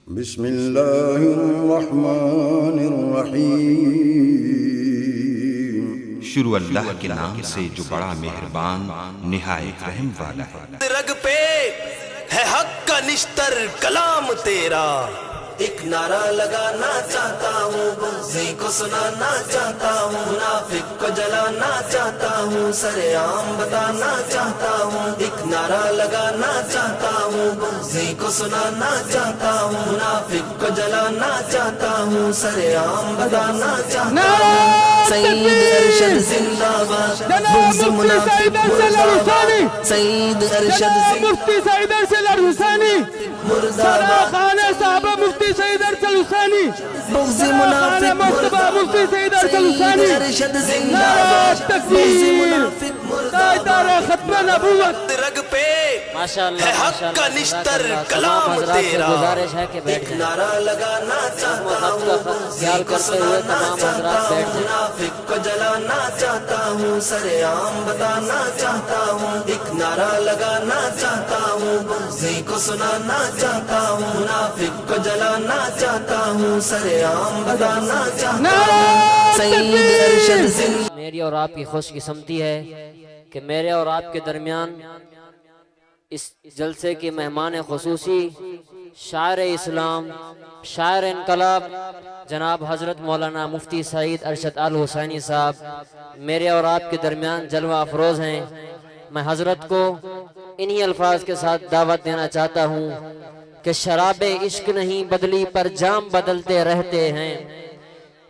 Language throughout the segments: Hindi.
बिस्मिल्लाहिर्रहमानिर्रहीम। शुरू अल्लाह के नाम से जो बड़ा मेहरबान निहायत रहम वाला है। रग पे है हक का निश्तर कलाम तेरा, एक नारा लगाना चाहता हूँ, बुग़्ज़ी को सुनाना चाहता हूँ, मुनाफिक को जलाना चाहता हूँ, सरेआम बताना चाहता हूँ, एक नारा लगाना चाहता हूँ, बुग़्ज़ी को सुनाना चाहता हूँ, मुनाफिक को जलाना चाहता हूँ, सरेआम बताना चाहता हूँ। सईद अरशद जिंदाबाद, बुग़्ज़ मुनाफिक मुर्दाबाद, सईद अरशद मुफ्ती सईद अरशद हुसैनी मुर्दाबाद, खाने साहब मुफ्ती सईद अरशद हुसैनी, बुग़्ज़ मुनाफिक मुर्तबा मुफ्ती सईद अरशद हुसैनी, अरशद जिंदाबाद, बुग़्ज़ मुनाफिक मुर्दाबाद, खत्म नबूवत। रग पे माशाअल्लाह है हक का निश्तर कलाम तेरा, गुजारिश है कि बैठ एक जाएं। नारा लगाना चाहता हूँ, ख्याल करते हुए तमाम हज़रात बैठ जाएं। मुनाफिक को जलाना चाहता हूँ, सरेआम बताना चाहता हूँ, एक नारा लगाना चाहता हूँ, बुग़्ज़ी को सुनाना चाहता हूँ, मुनाफिक को जलाना चाहता हूँ, सरेआम बताना चाहता हूँ। सईद अरशद जिंदाबाद। मेरी और आपकी खुशकिस्मती है कि मेरे और आपके दरमियान इस जलसे के मेहमान खुसूसी शायर इस्लाम, शायर इनकलाब जनाब हज़रत मौलाना मुफ्ती सईद अरशद अल हुसैनी साहब मेरे और आपके दरमियान जलवा अफरोज़ हैं। मैं हज़रत को इन्हीं अल्फाज के साथ दावत देना चाहता हूँ कि शराबे इश्क नहीं बदली पर जाम बदलते रहते हैं,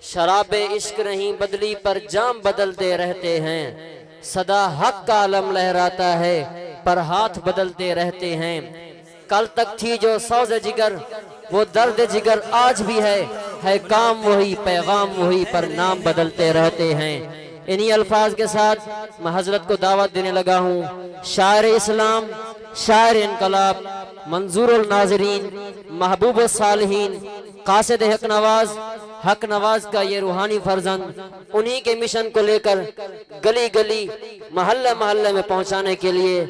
शराबे इश्क नहीं बदली पर जाम बदलते रहते हैं, सदा हक का आलम लहराता है पर हाथ बदलते रहते हैं। कल तक थी जो सौज़ जिगर वो दर्द जिगर आज भी है काम वही पैगाम वही पर नाम बदलते रहते हैं। इन्हीं अल्फाज के साथ मैं हज़रत को दावत देने लगा हूँ। शायर इस्लाम, शायर इनकलाब, मंजूरुल नाज़रीन, महबूब सालिहीन, कासिद हक नवाज का ये रूहानी फर्जंद उन्हीं के मिशन को लेकर गली गली महल्ले महल्ले में पहुंचाने के लिए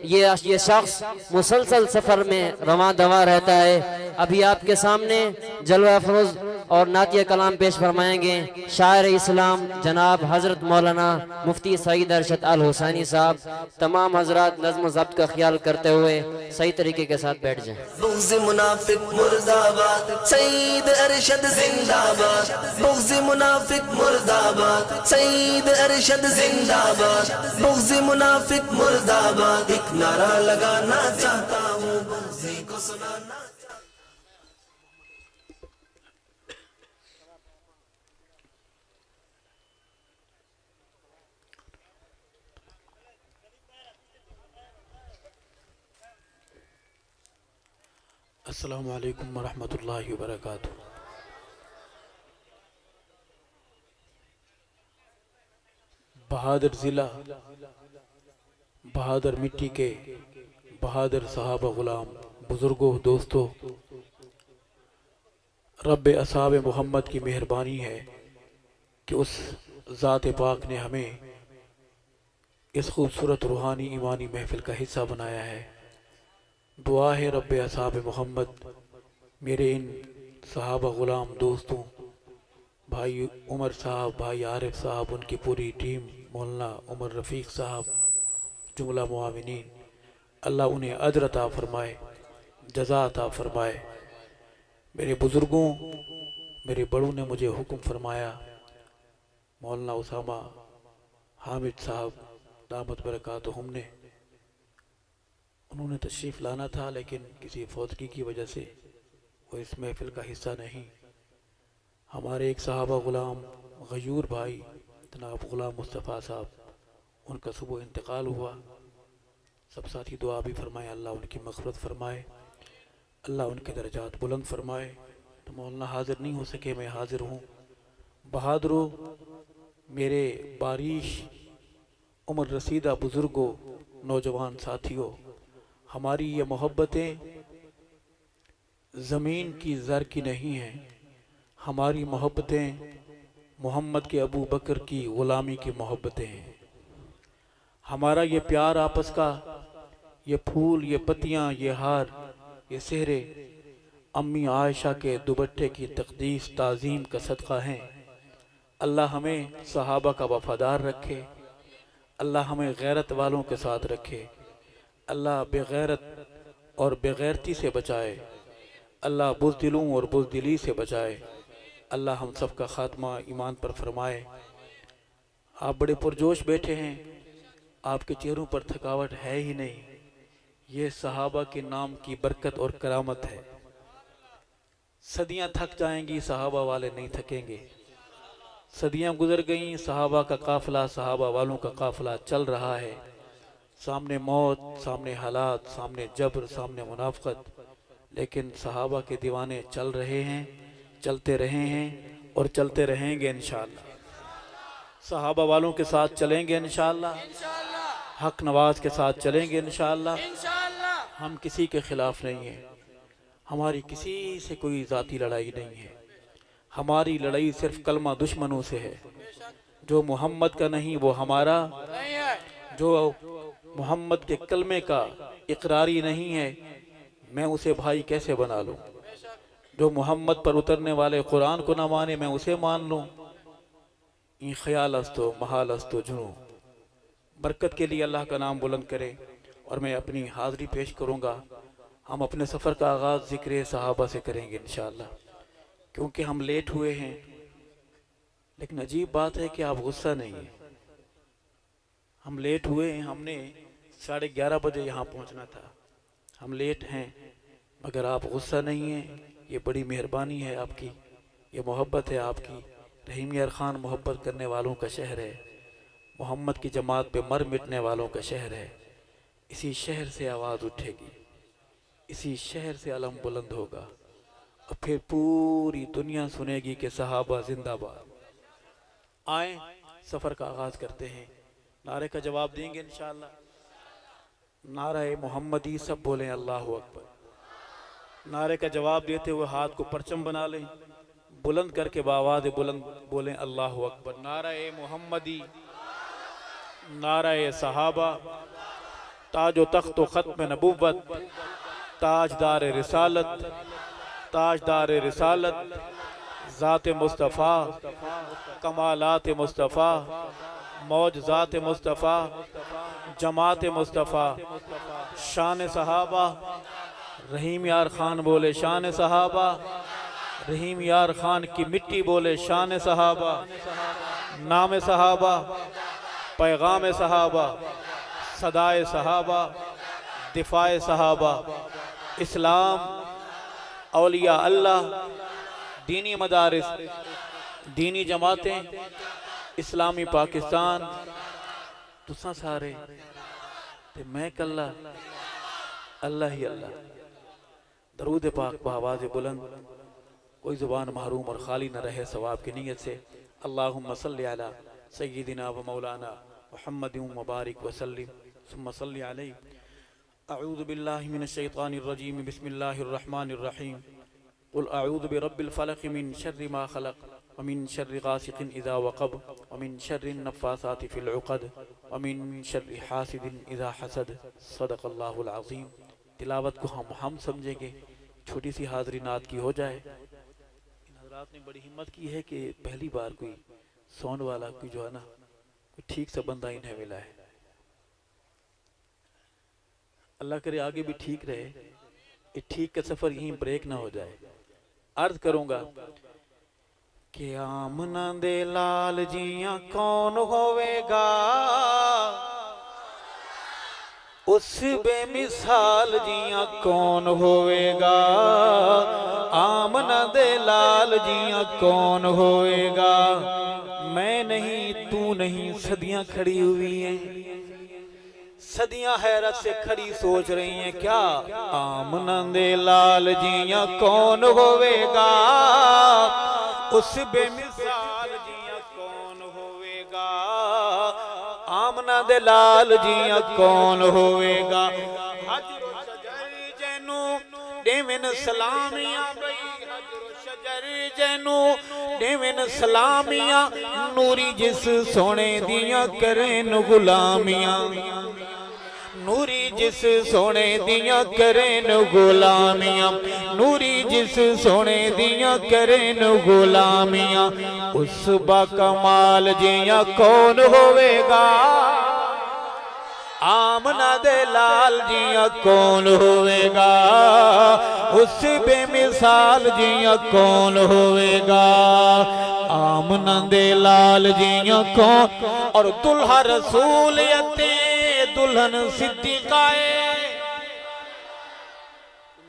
ये शख्स मुसलसल सफर में रवां दवा रहता है। अभी आपके सामने जलवा अफरोज और नातिया कलाम पेश फरमाएंगे शायर इस्लाम जनाब हज़रत मौलाना मुफ्ती सईद अरशद अल हुसैनी साहब। तमाम हजरात नज़्म ज़ब्त का ख्याल करते हुए सही तरीके के साथ बैठ जाएं। बुग़्ज़ मुनाफिक मुर्दाबाद, सईद अरशद जिंदाबाद, बुग़्ज़ मुनाफिक मुर्दाबाद, सईद अरशद जिंदाबाद, बुग़्ज़ मुनाफिक मुर्दाबाद, एक नारा लगाना चाहता हूँ, बुग़्ज़ी को सुनाना। अस्सलामु अलैकुम वरहमतुल्लाहि वबरकातुहू। बहादुर ज़िला, बहादुर मिट्टी के बहादुर सहाबा गुलाम बुजुर्गों दोस्तों, रब्बे असहाब मोहम्मद की मेहरबानी है कि उस ज़ात पाक ने हमें इस खूबसूरत रूहानी ईमानी महफिल का हिस्सा बनाया है। दुआ है रब्बे असहाब मोहम्मद मेरे इन सहाबा ग़ुलाम दोस्तों, भाई उमर साहब, भाई आरिफ साहब, उनकी पूरी टीम, मौलाना उमर रफ़ीक साहब, जुमला मुआविनीन, अल्लाह उन्हें अजर अता फरमाए, जज़ा अता फरमाए। मेरे बुज़ुर्गों, मेरे बड़ों ने मुझे हुक्म फरमाया, मौलाना उसामा हामिद साहब दामत बरकातुहुम ने, उन्होंने तशरीफ़ लाना था लेकिन किसी फौतगी की वजह से वो इस महफिल का हिस्सा नहीं। हमारे एक साहबा ग़ुलाम गयूर भाई जनाब ग़ुलाम मुस्तफ़ा साहब, उनका सुबह इंतकाल हुआ। सब साथी दुआ भी फरमाए, अल्लाह उनकी मग़फ़िरत फरमाए, अल्लाह उनके दर्जात बुलंद फरमाए। तो मौलाना हाज़िर नहीं हो सके, मैं हाज़िर हूँ। बहादुरों, मेरे बारिश उम्र रसीदा बुज़ुर्गों, नौजवान साथियों, हमारी ये मोहब्बतें ज़मीन की ज़र की नहीं हैं। हमारी मोहब्बतें मोहम्मद के अबू बकर की ग़ुलामी की मोहब्बतें हैं। हमारा ये प्यार आपस का, ये फूल, ये पत्तियाँ, ये हार, ये सेहरे अम्मी आयशा के दुपट्टे की तकदीस ताज़ीम का सदका हैं। अल्लाह हमें सहाबा का वफादार रखे, अल्लाह हमें गैरत वालों के साथ रखे, अल्लाह बेगैरत और बेगैरती से बचाए, अल्लाह बुज़दिलों और बुज़दिली से बचाए, अल्लाह हम सब का ख़ात्मा ईमान पर फरमाए। आप बड़े पुरजोश बैठे हैं, आपके चेहरों पर थकावट है ही नहीं। ये सहाबा के नाम की बरकत और करामत है। सदियां थक जाएंगी, सहाबा वाले नहीं थकेंगे। सदियां गुजर गईं, सहाबा का काफिला, सहाबा वालों का काफिला चल रहा है। सामने मौत, सामने हालात, सामने जबर, सामने मुनाफकत, लेकिन सहाबा के दीवाने चल रहे हैं, चलते रहे हैं और चलते रहेंगे इंशाअल्लाह। सहाबा वालों के साथ चलेंगे इंशाअल्लाह, हक नवाज के साथ चलेंगे इंशाअल्लाह। हम किसी के खिलाफ नहीं है, हमारी किसी से कोई ज़ाती लड़ाई नहीं है। हमारी लड़ाई सिर्फ कलमा दुश्मनों से है। जो मोहम्मद का नहीं वो हमारा, जो मोहम्मद के कलमे का इकरारी नहीं है मैं उसे भाई कैसे बना लूं। जो मोहम्मद पर उतरने वाले कुरान को ना माने मैं उसे मान लूं। इन ख्याल अस्तो महाल अस्तो जुनू। बरकत के लिए अल्लाह का नाम बुलंद करे और मैं अपनी हाज़री पेश करूंगा। हम अपने सफ़र का आगाज़ ज़िक्र सहाबा से करेंगे इंशाअल्लाह, क्योंकि हम लेट हुए हैं। लेकिन अजीब बात है कि आप गुस्सा नहीं है। हम लेट हुए हैं, हमने 11:30 बजे यहाँ पहुँचना था। हम लेट हैं मगर आप गुस्सा नहीं हैं। ये बड़ी मेहरबानी है आपकी, ये मोहब्बत है आपकी। रहीम यार ख़ान मोहब्बत करने वालों का शहर है, मोहम्मद की जमात पे मर मिटने वालों का शहर है। इसी शहर से आवाज़ उठेगी, इसी शहर से अलम बुलंद होगा और फिर पूरी दुनिया सुनेगी कि सहाबा जिंदाबाद। आए सफ़र का आगाज़ करते हैं। नारे का जवाब देंगे इंशाअल्लाह। नारे मोहम्मदी सब बोलें अल्लाह अकबर। नारे का जवाब देते हुए हाथ को परचम बना लें, बुलंद करके बावाज़ बुलंद बोलें अल्लाह अकबर। नारे मोहम्मदी, नारे सहाबा, ताजो तख्त व ख़त्म नबूवत, ताजदार रिसालत, ताजदार रिसालत, ज़ात मुस्तफ़ा, कमालात मुस्तफ़ा, मौजज़ात मुस्तफ़ा, जमात मुस्तफ़ा, शान सहाबा। रहीम यार ख़ान बोले शान सहाबा, रहीम यार ख़ान की मिट्टी बोले शान सहाबा। नाम सहाबा, पैगाम सहाबा, सदाए सहाबा, दिफाए सहाबा। इस्लाम, औलिया अल्लाह, दीनी मदारिस, दीनी जमातें, इस्लामी पाकिस्तान, तुसा सारे ते मैं कल्ला अल्लाह ही अल्लाह। दरूद पाक बआवाज़ बुलंद, कोई ज़ुबान महरूम और खाली न रहे सवाब की नीयत से। अल्लाहुम्मा सल्ली अला सय्यिदिना व मौलाना मुहम्मदिन मुबारक वसल्लिम सुम्मा सल्ली अलैहि। अऊज़ु बिल्लाहि मिनश शैतानिर रजीम, बिस्मिल्लाहिर रहमानिर रहीम। कुल अऊज़ु बिरब्बिल फलक़ मिन शर्रि मा खलक़ व मिन शर्रि गासिक़िन इज़ा वक़ब व मिन शर्रिन नफ़्फ़ासाति फ़िल उक़द व मिन शर्रि हासिदिन इज़ा हसद। सदक़ल्लाहुल अज़ीम। तिलावत को हम समझेंगे, छोटी सी हाज़री नात की हो जाए। इन हज़रात ने बड़ी हिम्मत की है कि पहली बार कोई साउंड वाला कोई जो है ना कोई ठीक सा बंदा इन्हें मिला है। अल्लाह करे आगे भी ठीक रहे, ये ठीक का सफ़र यहीं ब्रेक ना हो जाए। अर्ज करूँगा कि आमना दे लाल जियां कौन होवेगा, उस बेमिसाल जियां कौन होवेगा। आमना दे लाल जियां कौन होवेगा। मैं नहीं तू नहीं सदियां खड़ी हुई हैं, सदियां हैरत से खड़ी सोच रही हैं क्या। आमना दे लाल जियां कौन होवेगा, उस बेमिसाल जियां कौन होवेगा। आमना दे लाल जियां कौन होवेगा। हजरो शजर जैनू देवन सलामियां बई, हजरो शजर जैनू देवन सलामियां। नूरी जिस सोने दियां करें गुलामियां, नूरी जिस सोने दिया करें गुलामियां, नूरी जिस सोने दिया करें गुलामियां, उस बाकमाल जिया कौन होवेगा। आमना दे लाल जिया कौन होवेगा, उस बेमिसाल जिया कौन होवेगा। आमना दे लाल जिया कौन, और दुल्हा रसूलियते दुल्हन सिद्दीकाए।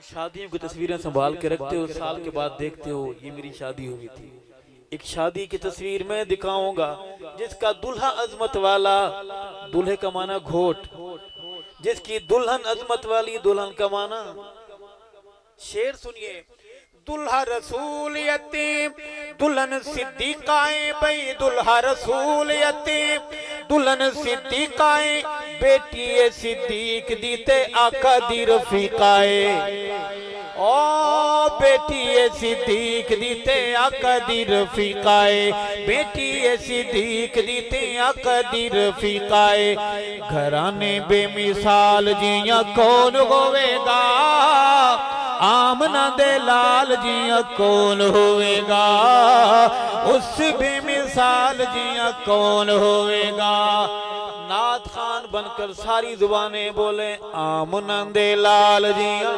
शादियों की तस्वीरें संभाल के रखते हो, साल के बाद देखते हो ये मेरी शादी हुई थी। एक शादी की तस्वीर में दिखाऊंगा जिसका दुल्हा अजमत वाला, दूल्हे का माना घोट, जिसकी दुल्हन अजमत वाली, दुल्हन का माना। शेर सुनिए, दुल्हा रसूल यतीम दुल्हन सिद्दीकाए, भाई दुल्हा रसूल यतीम दुल्हन सिद्दीकाए, बेटी सिद्दीक दीते आका दी रफीकाए। ओ बेटी सिद्दीक दीते आका दी रफीकाए, बेटी सिद्दीक दीते आका दी रफीकाए। घराने बेमिसाल जिया कौन होवेगा, आमना दे लाल जिया कौन होवेगा, उस बेमिसाल जिया कौन होवेगा। नात खान बनकर सारी जुबानें बोले आमना दे लाल जिया।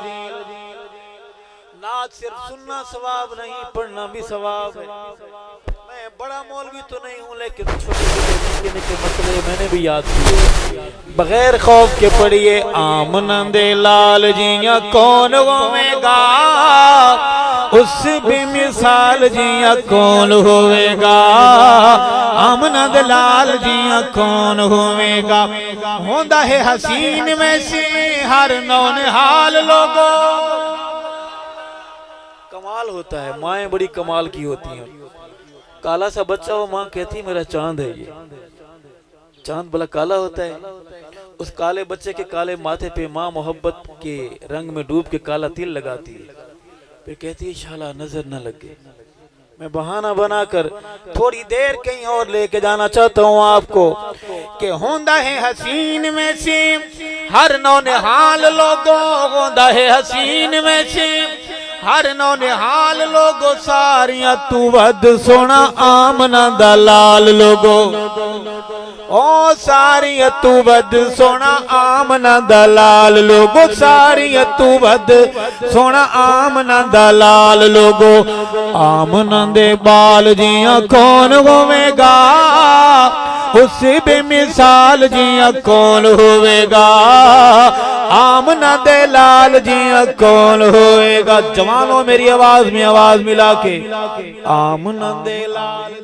नात सिर्फ सुनना सवाब नहीं, पढ़ना भी सवाब है। मैं बड़ा मौलवी तो नहीं हूँ, लेकिन छोटे निके मसले मैंने भी याद किए। बगैर खौफ के पढ़िए आमना दे लाल जिया कौन होवेगा, उस बेमिसाल जिया कौन होवेगा। आमना दे लाल जिया कौन होवेगा। होंदा है हसीन में से हर नौनिहाल लोगों। कमाल होता है, माएँ बड़ी कमाल की होती हैं। काला सा बच्चा हो, माँ कहती मेरा चांद है ये। चांद भला काला होता है? उस काले बच्चे के काले माथे पे माँ मोहब्बत के रंग में डूब के काला तिल लगाती है, फिर कहती है शाला नजर न लगे। मैं बहाना बनाकर थोड़ी देर कहीं और लेके जाना चाहता हूँ आपको कि होंदा है हसीन में से हर नौनिहाल लोगों, होंदा है हसीन में से हर नौनिहाल लोगो, सारिया तू वद सोना आमना दा लाल लोगो। ओ सारिया तू वद सोना आमना दा लाल लोगो, सारिया तू वद सोना आमना दा लाल लोगो। आमना दे बाल जिया कौन होवेगा, उस बेमिसाल जिया कौन होवेगा। आमना दे लाल जिया कौन होएगा। जवानों मेरी आवाज में आवाज मिला के आमना दे लाल,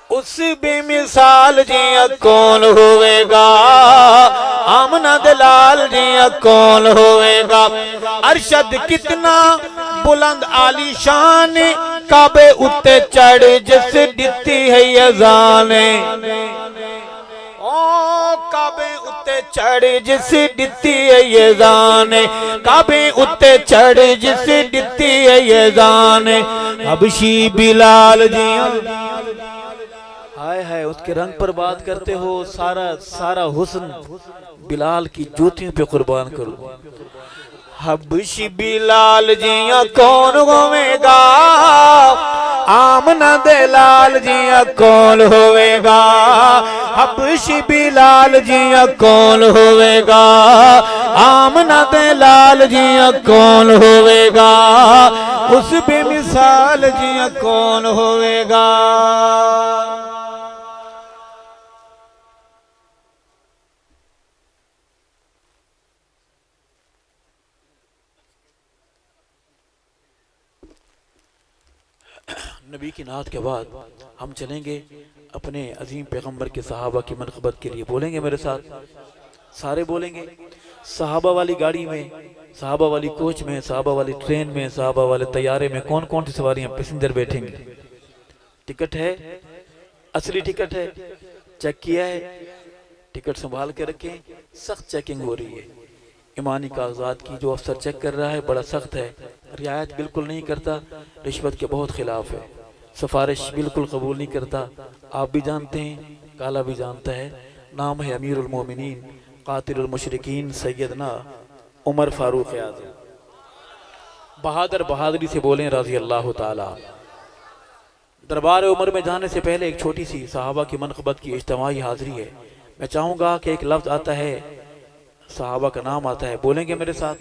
उस बेमिसाल जिया कौन होवेगा। आमना दे लाल जिया कौन होवेगा। अरशद कितना बुलंद आलीशान, काबे उत्ते चढ़ जिस दिती है यजाने। ओ काबे उत्ते चढ़ जिस दिती है ये जाने, काबे उत्ते चढ़ जिस दिती है ये जाने। हबशी बिलाल जी, हाय हाय उसके रंग पर बात करते हो, सारा सारा हुस्न बिलाल की जूतियों पे कुर्बान करो। हबशी बिलाल जिया कौन होवेगा, आमना दे लाल जिया कौन होवेगा। हबशी बिलाल जिया कौन होवेगा, आमना दे लाल जिया कौन होवेगा। उस बेमिसाल जिया कौन होवेगा। नबी की नात के बाद हम चलेंगे अपने अजीम पैगंबर के सहाबा की मनक़बत के लिए। बोलेंगे मेरे साथ, सारे बोलेंगे। सहाबा वाली गाड़ी में, सहाबा वाली कोच में, सहाबा वाली ट्रेन में, सहाबा वाले तैयारे में कौन कौन सी सवारियां पैसेंजर बैठेंगे? टिकट है, असली टिकट है, चेक किया है? टिकट संभाल के रखें, सख्त चेकिंग हो रही है। ईमानी कागजात की जो अफसर चेक कर रहा है बड़ा सख्त है, रियायत बिल्कुल नहीं करता, रिश्वत के बहुत खिलाफ है, सिफारिश बिल्कुल कबूल नहीं करता। आप भी जानते हैं, काला भी जानता है। नाम है अमीरुल मोमिनीन कातिलुल मुशरिकीन सैयदना उमर फारूक आज़म बहादुर बहादुरी से बोलें रज़ी अल्लाह ताला। दरबार उमर में जाने से पहले एक छोटी सी सहाबा की मनक़बत की इज्तिमाई हाज़िरी है। मैं चाहूँगा कि एक लफ्ज़ आता है, सहाबा का नाम आता है, बोलेंगे मेरे साथ?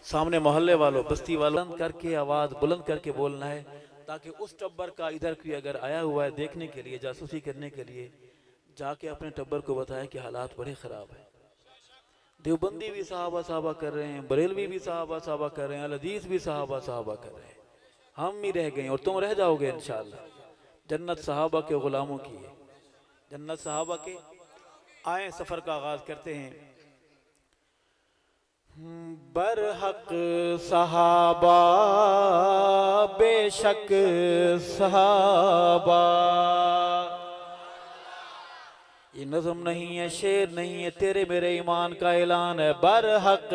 सामने मोहल्ले वालों, बस्ती वालों, बुलंद करके आवाज़ बुलंद करके बोलना है, ताकि उस टब्बर का इधर कोई अगर आया हुआ है देखने के लिए, जासूसी करने के लिए, जाके अपने टब्बर को बताए कि हालात बड़े ख़राब हैं। देवबंदी भी सहाबा सहाबा कर रहे हैं, बरेलवी भी सहाबा सहाबा कर रहे हैं, अल हदीस भी सहाबा सहाबा कर रहे हैं, हम ही रह गए और तुम रह जाओगे इंशाअल्लाह। जन्नत सहाबा के गुलामों की है, जन्नत सहाबा के। आए सफ़र का आगाज़ करते हैं। बरहक सहाबा बेशक सहाबा, ये नज़म नहीं है, शेर नहीं है, तेरे मेरे ईमान का ऐलान है। बरहक,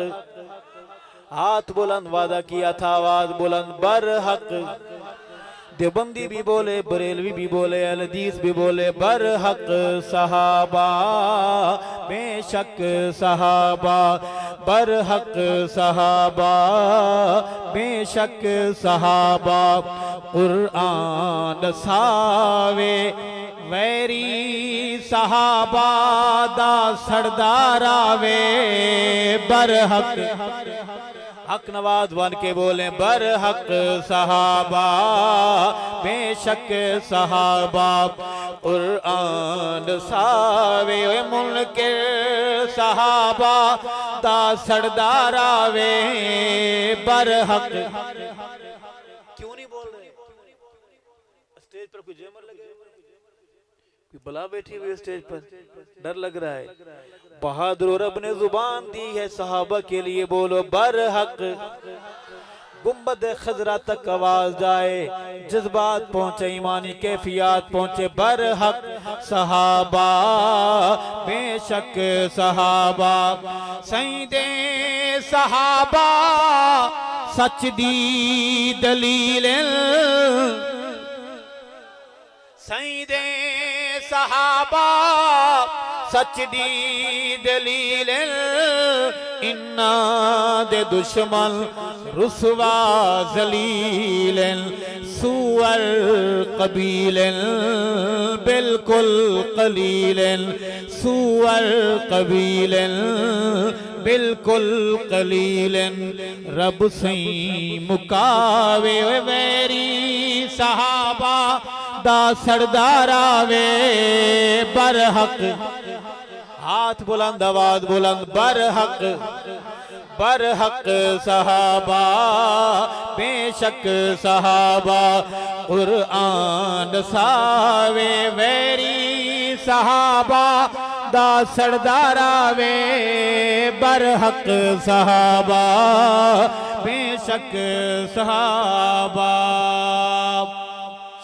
हाथ बुलंद, वादा किया था आवाज बुलंद, बरहक। देवबंदी भी बोले, बरेलवी भी बोले, अल हदीस भी बोले, बरहक सहाबा बेशक सहाबा, बरहक सहाबा बेशक सहाबा। कुरान सावे वैरी सहाबा दा सरदारावे, बरहक हक नवाज बन के बोले, बरहक सहाबा बेशक सहाबा। कुरान सावे मुनकिर सहाबा दा सरदारावे, बरहक। क्यों नहीं बोल रहे? स्टेज पर कोई जेमर लगे, कोई बला बैठी हुई स्टेज पर, डर लग रहा है। बहादुर रब ने जुबान दी है सहाबा के लिए, बोलो बरहक। गुंबद खजरा तक आवाज जाए, जज्बात पहुंचे, ईमानी कैफियत पहुंचे, बरहक सहाबा बेशक सहाबा। सईदे सहाबा सच दी दलील, सईदे सहाबा सच दी दलील, इन्ना दे दुश्मन रुसवा जलील, सुअर कबील बिल्कुल कलील, सुअर कबील बिल्कुल कलील। रब सही मुकावे वैरी सहाबा दा सरदारावे, बरहक। हाथ बुलंद, आवाज बुलंद, बरहक बरहक सहाबा बेशक सहाबा। कुरान सावे वैरी सहाबा दा सरदारावे, बरहक सहाबा बेशक सहाबा।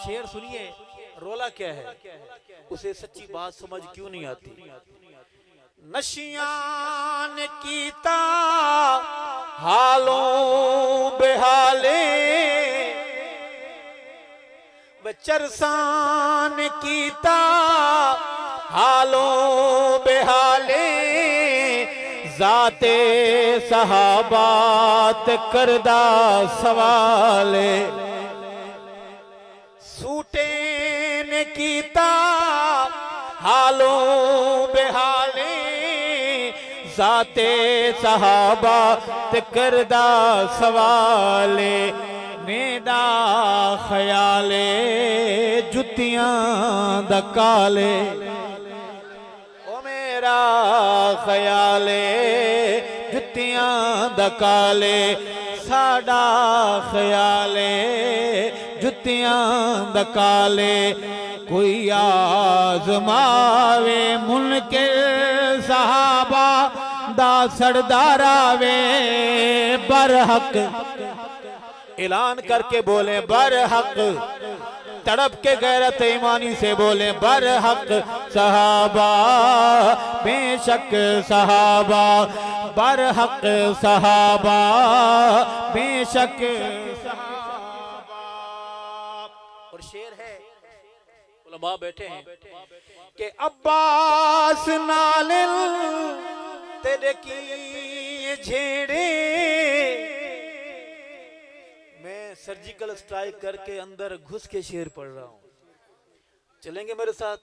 शेर सुनिए, रोला क्या है? उसे सच्ची बात समझ क्यों नहीं आती? नशियान कीता हालों बेहाले, चरसान कीता हालों बेहाले, जाते सहाबात करदा सवाले। सूटे ने कीता हालों बेहाले, जाते सहाबा ते करदा सवाले। मेरा ख्याले जुतियां दा काले, ओ मेरा ख्याले जुतियां दा काले। साडा ख्याले जुतियां दा काले। कोई आजमावे मुनकिर सहाबा दा सरदारावे, बरहक। ऐलान करके बोले बरहक, तड़प के गैरत ईमानी से बोले बरहक सहाबा बेशक सहाबा, बरहक सहाबा बेशक सहाबा। और शेर है, उलमा बैठे हैं कि अब्बास नालिल तेरे की झेड़े। मैं सर्जिकल स्ट्राइक करके अंदर घुस के शेर पढ़ रहा हूं, चलेंगे मेरे साथ?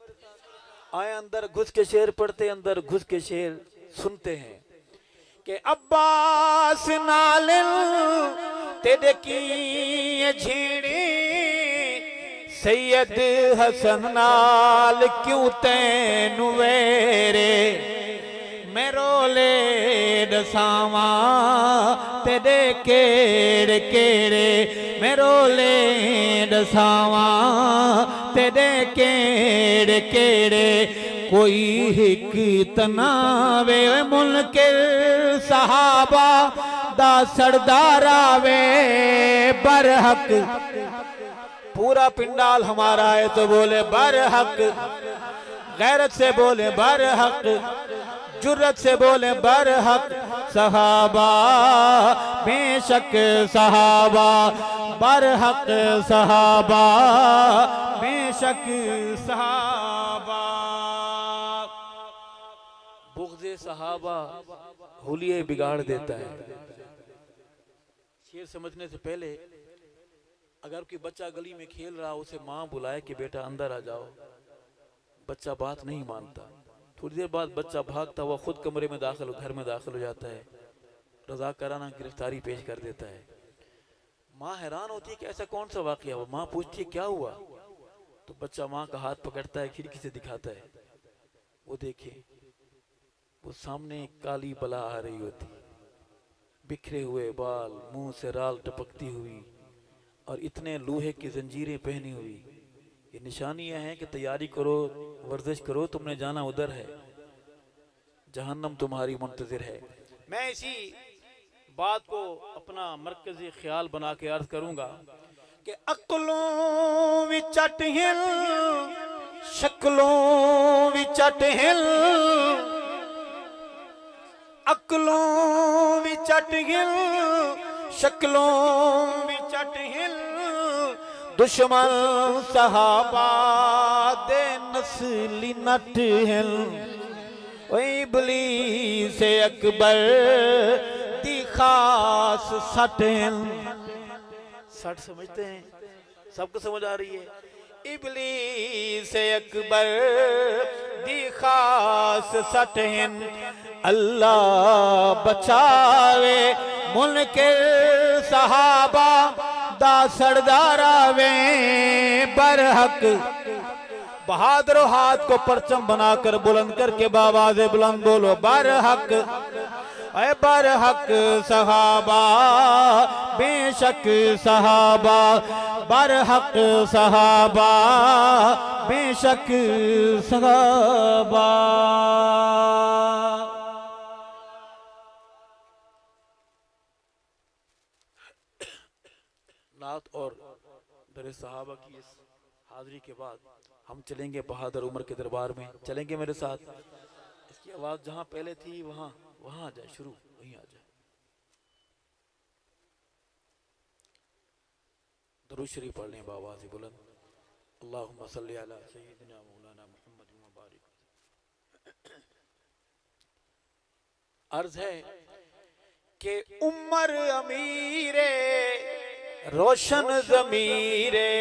आए अंदर घुस के शेर पढ़ते, अंदर घुस के शेर सुनते हैं कि अब्बास नालिल तेरे की झेड़े, सैयद हसन नाल क्यों तैनू वेरे, मेरो ले दसावा तेरे केड़े केड़े, मेरो ले दसावा तेरे केड़े केड़े, कोई हिक तनावे मुनकिर सहाबा दा सरदारा वे बरहक। पूरा पिंडाल हमारा है तो बोले बरहक, गैरत से बोले बरहक, जुर्रत से बोले बरहक। सहाबा बेशक सहाबा बरहक, सहाबा बेशक सहाबा। बुग़्ज़े सहाबा हुलिये बिगाड़ देता है। शेर समझने से पहले अगर कोई बच्चा गली में खेल रहा, उसे माँ बुलाए कि बेटा अंदर आ जाओ, बच्चा बात नहीं मानता। थोड़ी देर बाद बच्चा भागता हुआ खुद कमरे में दाखिल, घर में दाखिल हो जाता है, रजा कराना गिरफ्तारी पेश कर देता है। माँ हैरान होती है कि ऐसा कौन सा वाकया हुआ। माँ पूछती है क्या हुआ, तो बच्चा माँ का हाथ पकड़ता है, खिड़की से दिखाता है, वो देखे वो सामने काली बला आ रही होती, बिखरे हुए बाल, मुंह से राल टपकती हुई और इतने लोहे की जंजीरें पहनी हुई। ये निशानियां हैं कि तैयारी करो, वर्जिश करो, तुमने जाना उधर है, जहन्नम तुम्हारी मुंतजिर है। मैं इसी बात को अपना मरकजी ख्याल बना के अर्ज करूंगा कि अक्लों भी चट हिल, शक्लों भी चट हिल, अक्लों भी चट हिल, शक्लों भी चट हिल, दुश्मन सहाबा दे नस्ली नट हिल, इब्लीस अकबर दी खास सट हिल। सट समझते हैं, सबको समझ आ रही है? इब्लीस अकबर दी खास सट हिल, अल्लाह बचावे मुनकिर सहाबा दा सरदारा वे बरहक। बहादुर हाथ को परचम बनाकर बुलंद करके बाबाज़े बुलंद बोलो बरहक, ऐ बरहक सहाबा बेशक सहाबा, बरहक सहाबा बेशक सहाबा। नात और दर सहाबा की इस हाजिरी के बाद हम चलेंगे बहादुर उमर के दरबार में। चलेंगे मेरे साथ? इसकी आवाज जहां पहले थी वहां आ जाए, शुरू वहीं आ जाए। दुरूद शरीफ पढ़ लें बाबा से बुलंद। अल्लाहुम्मा सल्ली अला सय्यिदिना मौलाना मुहम्मद व बारिक। अर्ज है कि उमर अमीरे रोशन ज़मीरे,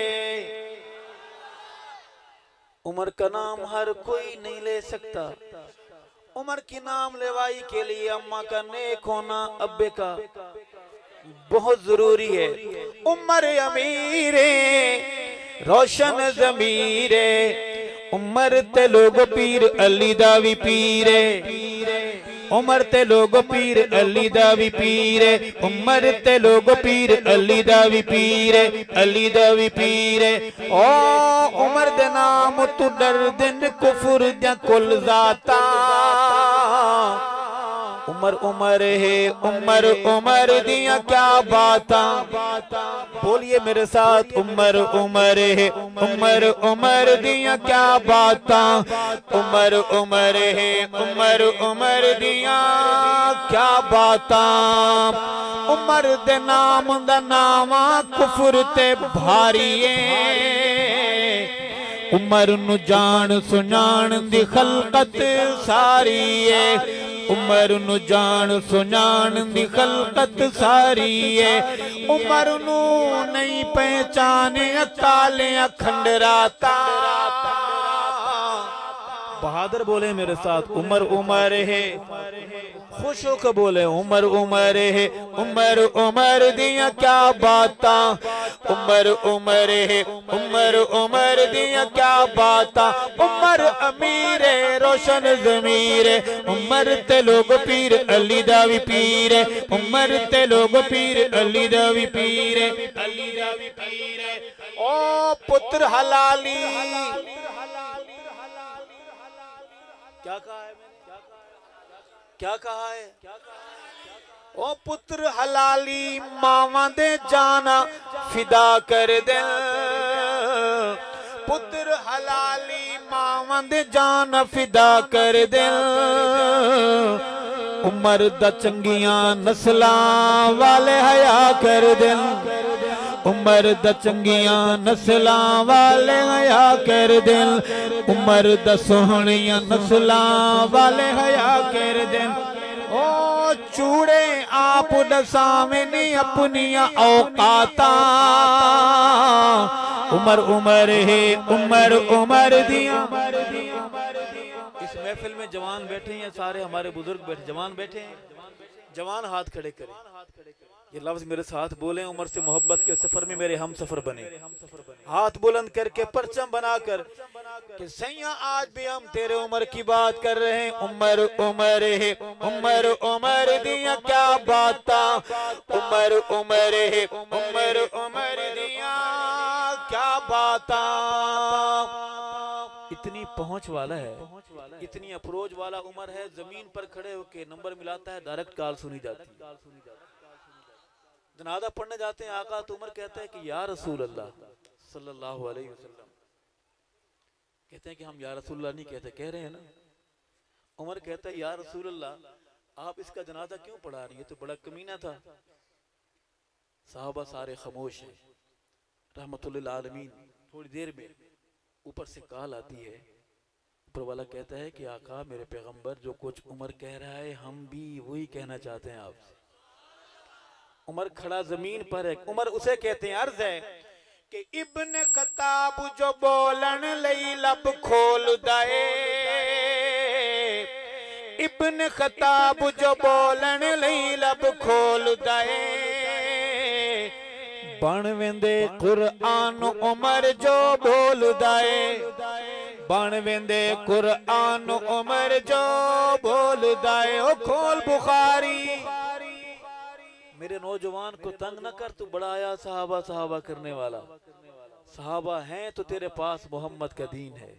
उमर का नाम हर कोई नहीं ले सकता। उमर की नाम लेवाई के लिए अम्मा का नेक होना, अब्बे का बहुत जरूरी है। उमर अमीरे रोशन ज़मीरे, उमर ते लोग पीर अली दा वी पीरे, उमर ते लोग पीर अली दा वी पीरे, उमर ते लोग पीर अली दा वी पीरे, अली दा वी पीरे। ओ उमर दे नाम तू डर दिन कुफर दा कुल जाता, उमर उमर है उमर उमर दिया क्या बाता। बोलिए मेरे साथ, उमर उमर है उमर उमर दिया क्या बाता, उमर उमर है उमर उमर दिया क्या बाता। उमर दे नाम दा नामा कुफर ते भारी है, उमर नु जान सुजान दी खलकत सारी है, उमर नु जान सुजान दी खलकत सारी है। उमर नु नहीं पहचाने काले खंडराता। बहादुर बोले मेरे साथ, उमर उमर है। खुश होकर बोले उमर उमर है। उमर उमर दिया क्या बाता, उमर उमर है। उमर उमर दिया क्या बाता। उमर अमीर है रोशन जमीर है। उमर ते लोग पीर अली दा भी पीर है। उमर ते लोग पीर अली दा भी पीर है। अली दा भी पीर है। ओ पुत्र हलाली, क्या कहा है मैंने, क्या कहा है? ओ पुत्र हलाली मावा दे जाना फिदा कर दे। पुत्र हलाली मावा दे जाना फिदा कर दे। उमर दा चंगियां नस्लां वाले हया कर दे। उमर द चंगियां नस्लां वाले हया कर दिल। उमर द सोहनियां नस्लां वाले हया कर दिल। ओ चूड़े आप दसावें अपनिया औकाता। उमर उमर है, उमर उमर दिया। इस महफिल में जवान बैठे हैं, सारे हमारे बुजुर्ग बैठे, जवान बैठे हैं। जवान हाथ खड़े करें, ये लफ्ज मेरे साथ बोले, उमर से मोहब्बत के सफर में मेरे हम सफर बने। हाथ बुलंद करके परचम बनाकर कि सैया आज भी हम तेरे उमर की बात कर रहे हैं। उमर उमर है। उमर उमर दिया क्या बाता। उमर उमर है। उमर उमर दिया क्या बाता। इतनी पहुंच वाला है, इतनी अप्रोच वाला उमर है। जमीन पर खड़े होके नंबर मिलाता है, डायरेक्ट कॉल सुनी जाती है। जनाजा पढ़ने जाते हैं, आका तो उमर कहता है कि या रसूल अल्लाह सल्लल्लाहु अलैहि वसल्लम। कहते हैं कि हम या रसूल अल्लाह नहीं कहते, कह रहे हैं ना। उमर कहता है या रसूल अल्लाह आप इसका जनाजा क्यों पढ़ा रही है, तो बड़ा कमीना था। साहबा सारे खामोश हैं, रहमतुल्लिल आलमीन। थोड़ी देर में ऊपर से कॉल आती है। ऊपर वाला कहता है कि आका मेरे पैगंबर जो कुछ उमर कह रहा है हम भी वही कहना चाहते हैं आपसे। उमर खड़ा जमीन पर है। उमर उसे कहते हैं, अर्ज है कि इब्न खताब जो बोलन लई लब खोल दाए। इब्न खताब जो बोलन लई लब खोल दाए। बन वेंदे कुरान उमर जो बोल दाए। बन वेंदे कुरान उमर जो बोल दाए। ओ खोल बुखारी। मेरे नौजवान को तंग न कर, तू बड़ा आया सहाबा सहाबा करने वाला। सहाबा हैं तो तेरे पास मोहम्मद का दीन है।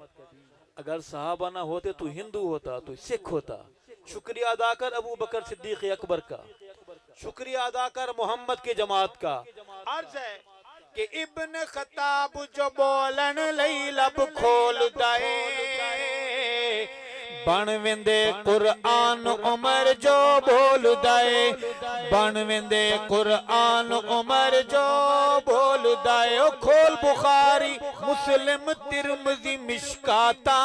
अगर सहाबा ना होते तू हिंदू होता, तू सिख होता। शुक्रिया अदा कर अबू बकर सिद्दीक अकबर का, शुक्रिया अदा कर मोहम्मद की जमात का। अर्ज है कि इब्न खताब जो बोलन लई लब खोल दाए। बन वेंदे कुरान उमर जो बोल दाए। बन वेंदे कुरान उमर जो बोल दाए। ओ खोल बुखारी मुस्लिम तिरमिज़ी मिशकाता।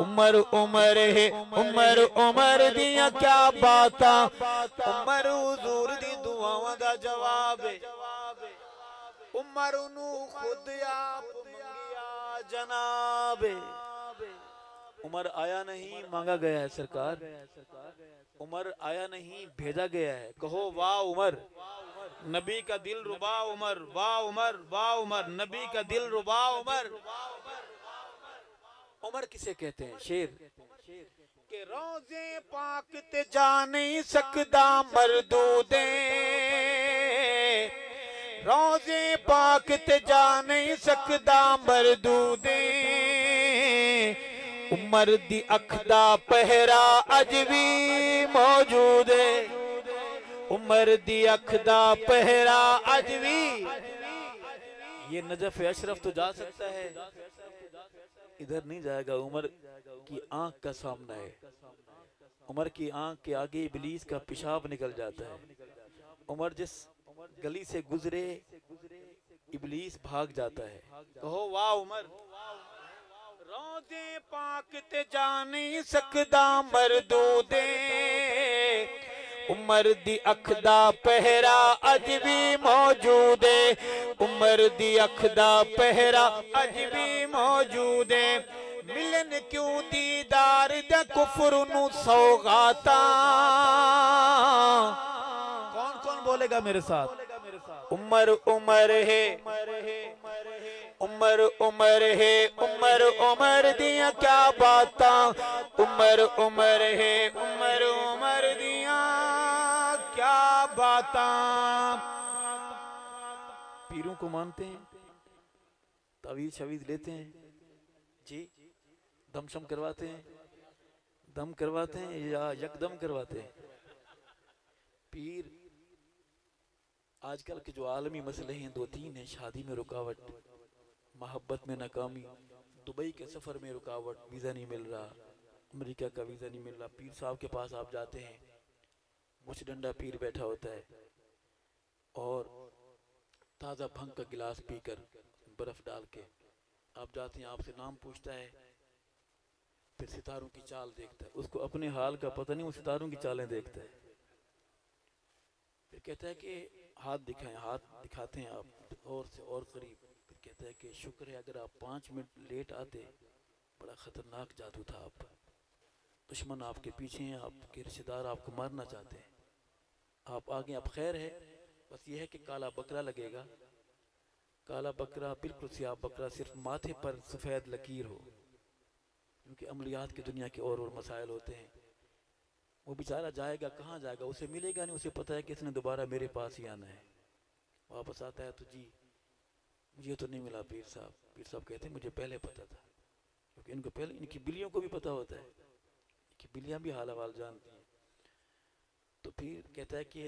उमर उमर है। उमर उमर दिया क्या बाता। उमर हुजूर दी दुआवां दा जवाब है। उमर नू खुद आप मंगिया जनाब। उमर आया नहीं मांगा गया है सरकार। उमर आया नहीं भेजा गया है। कहो वाह उमर, नबी का दिल रुबा उमर। वाह उमर, वाह उमर, नबी का दिल रुबा उमर। उमर किसे कहते हैं? शेर के रोजे पाक ते जा नहीं सकदा मरदूदे। रोजे पाक ते जा नहीं सकदा मरदूदे। उमर दी अख दा पहरा अज भी मौजूद है। उमर दी अख दा पहरा अज भी। ये नजफ अशरफ तो जा सकता है, इधर नहीं जाएगा। उमर की आंख का सामना है। उमर की आंख के आगे इब्लीस का पेशाब निकल जाता है। उमर जिस गली से गुजरे इबलीस भाग जाता है। कहो वाह उमर। रोजे पाक ते जा नहीं सकदा मरदूदे, उमर दी अख दा पहरा अज भी मौजूद है, उमर दी अख दा पहरा अज भी मौजूद है। मिलन क्यों दीदार दा कुफर नु सौगाता। कौन कौन बोलेगा मेरे साथ? उमर उमर है, उमर उमर है, उमर उमर दिया क्या बाता, उमर उमर है, उमर उमर दिया क्या बाता। पीरों को मानते हैं, तावीज शवीज लेते हैं जी, दमशम करवाते हैं, दम करवाते हैं या यकदम करवाते हैं। पीर आजकल के जो आलमी मसले हैं दो तीन हैं, शादी में रुकावट, मोहब्बत में नाकामी, दुबई के सफ़र में रुकावट, वीज़ा नहीं मिल रहा, अमेरिका का वीज़ा नहीं मिल रहा। पीर साहब के पास आप जाते हैं, मुछ डंडा पीर बैठा होता है और ताज़ा भंग का गिलास पीकर बर्फ़ डाल के आप जाते हैं, आपसे नाम पूछता है, फिर सितारों की चाल देखता है, उसको अपने हाल का पता नहीं, वो सितारों की चालें देखता है। फिर कहता है कि हाथ दिखाएं, हाथ दिखाते हैं आप और से और करीब। फिर कहता है कि शुक्र है अगर आप 5 मिनट लेट आते, बड़ा ख़तरनाक जादू था आप पर, दुश्मन आपके पीछे हैं, आपके रिश्तेदार आपको मारना चाहते हैं, आप आगे, आप खैर है, बस ये है कि काला बकरा लगेगा, काला बकरा बिल्कुल सियाह बकरा, सिर्फ माथे पर सफ़ेद लकीर हो, क्योंकि अमलियात की दुनिया के और मसाइल होते हैं। वो बेचारा जाएगा कहाँ जाएगा, उसे मिलेगा नहीं, उसे पता है कि इसने दोबारा मेरे पास ही आना है। वापस आता है तो जी मुझे तो नहीं मिला पीर साहब। पीर साहब कहते हैं मुझे पहले पता था, क्योंकि इनको पहले, इनकी बिल्लियों को भी पता होता है, इनकी बिल्लियाँ भी हाल हवाल जानती हैं। तो फिर कहता है कि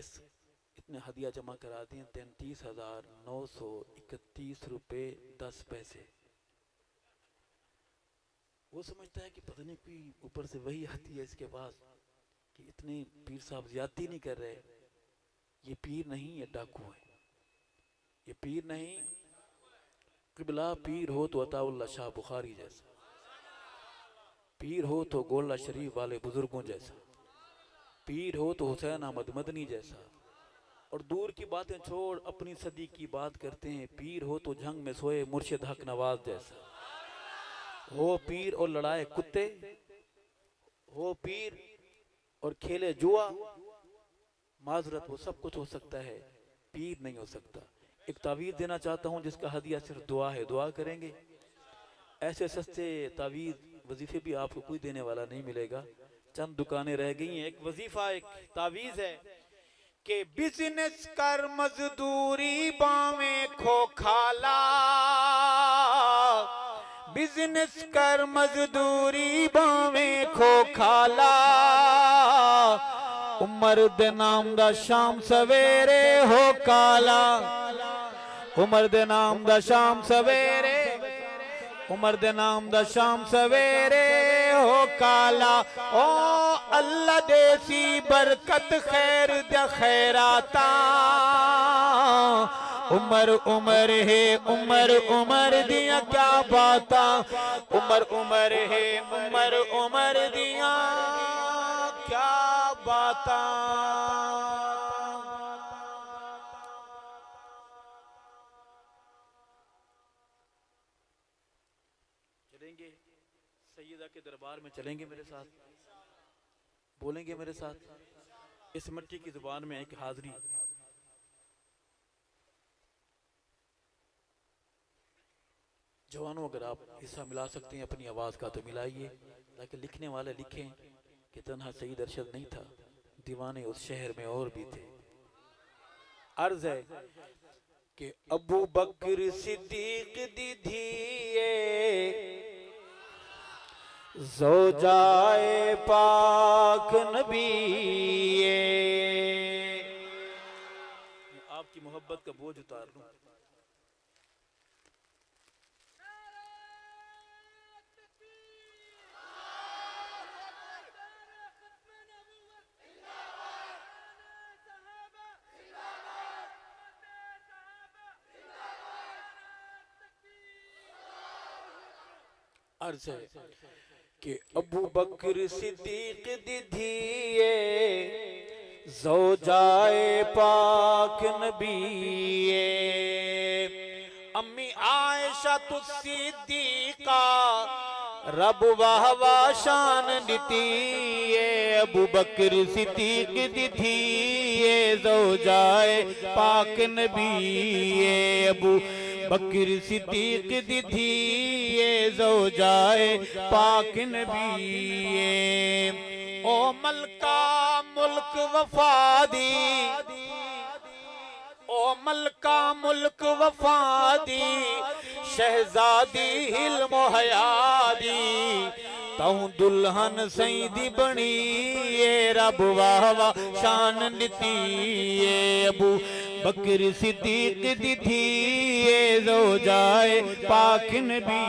इतने हदिया जमा करा दिए, 33,931 रुपये 10 पैसे। वो समझता है कि पता नहीं कोई ऊपर से वही आती है इसके पास कि इतने पीर साहब ज्यादती नहीं कर रहे, ये पीर नहीं, ये डाकू है, ये पीर नहीं। किबला पीर हो तो अताउल्ला शाह बुखारी जैसा, पीर हो तो गोला शरीफ वाले बुजुर्गों जैसा, पीर हो तो हुसैन अहमद मदनी जैसा। और दूर की बातें छोड़ अपनी सदी की बात करते हैं, पीर हो तो जंग में सोए मुर्शिद हक नवाज जैसा। हो पीर और लड़ाए कुत्ते, हो पीर और खेले जुआ, माजरत वो सब कुछ हो सकता है, पीर नहीं हो सकता। एक तावीज़ देना चाहता हूँ जिसका हदिया सिर्फ दुआ है, दुआ करेंगे। ऐसे सस्ते तावीज़ वजीफे भी आपको कोई देने वाला नहीं मिलेगा, चंद दुकानें रह गई हैं। एक वजीफा, एक तावीज़ है कि बिजनेस कर मजदूरी बावें खो खाला, बिजनेस कर मजदूरी बावें खो खाला, उमर दे नाम दा शाम सवेरे हो काला, उमर दे नाम दा शाम सवेरे, उमर दे नाम दा शाम सवेरे हो काला। ओ अल्लाह देसी बरकत खैर द खैराता, उमर उमर है, उमर उमर दिया क्या बाता, उमर उमर है, उमर उमर दिया क्या बाता। चलेंगे सैयदा के दरबार में, चलेंगे मेरे साथ, बोलेंगे मेरे साथ इस मिट्टी की जुबान में एक हाजिरी। जवानों अगर आप हिस्सा मिला सकते हैं अपनी आवाज़ का तो मिलाइए, ताकि लिखने वाले लिखें कि तन्हा सईद अरशद नहीं था, दीवाने उस शहर में और भी थे। अर्ज है कि अबू बकर सिद्दीक दी धीए ज़ौजाए पाक नबी, आपकी मोहब्बत का बोझ उतार लूं। अर्ज है कि अबू बकर सिद्दीक दिधिए ज़ौजाए पाक नबीए अम्मी आयशा तु सिद्दीका रब वाह वाह शान दितिए अबू बकर सिद्दीक दिधिए ज़ौजाए पाक नबीए अबू बकर सिद्दीक दिधिए ज़ौजाए पाक नबीए ओ मलका मुल्क वफादी ओ मलका मुल्क वफादी शहजादी हिल्म हयादी तहूं दुल्हन सईदी बनी ये रब वाह वाह शान नीति ये अबू बकर सिद्दीक दिधी ये ज़ौजाए पाक नबी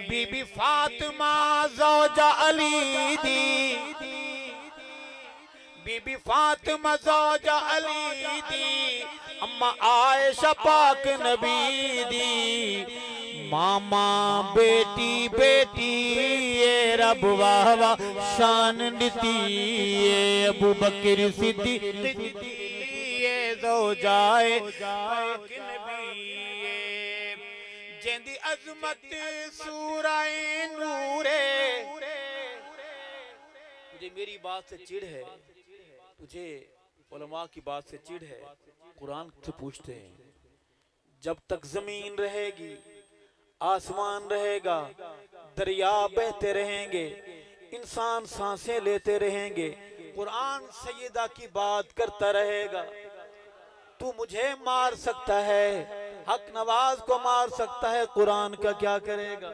बीबी फातिमा ज़ौजा अली दी बीबी फातिमा ज़ौजा अली दी अम्मा आयशा पाक नबी दी मामा बेटी बेटी ये रब वाह वाह शान नीति ये अबू बकर सिद्दीक ये ज़ौजाए पाक नबी जेंदी अजमत सूराए नूरे तुझे मेरी बात से चिढ़ है तुझे उलमा की बात से चिढ़ है कुरान से पूछते हैं जब तक जमीन रहेगी आसमान रहेगा दरिया बहते रहेंगे इंसान सांसें लेते रहेंगे कुरान सैयदा की बात करता रहेगा तू मुझे मार सकता है हक नवाज को मार सकता है कुरान का क्या करेगा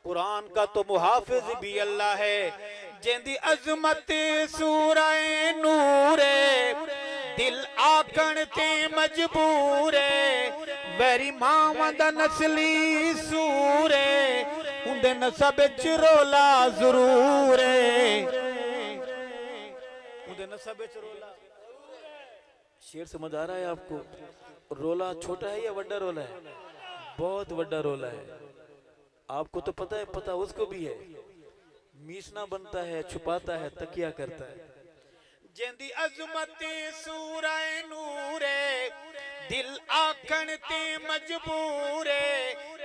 कुरान का तो मुहाफिज भी अल्लाह है जेंदी अजमत सूराए नूरे दिल आकण ते मजबूरे वेरी मां दा नस्ली सूरे उंदे नसब च रोला जरूर उंदे नसब च रोला शेर समझ आ रहा है आपको रोला छोटा है या बड़ा रोला है बहुत बड़ा रोला है आपको तो पता है पता उसको भी है मीसना बनता है छुपाता है तकिया करता है जेंदी अजमत सूराए नूरे दिल आखण ते मजबूरे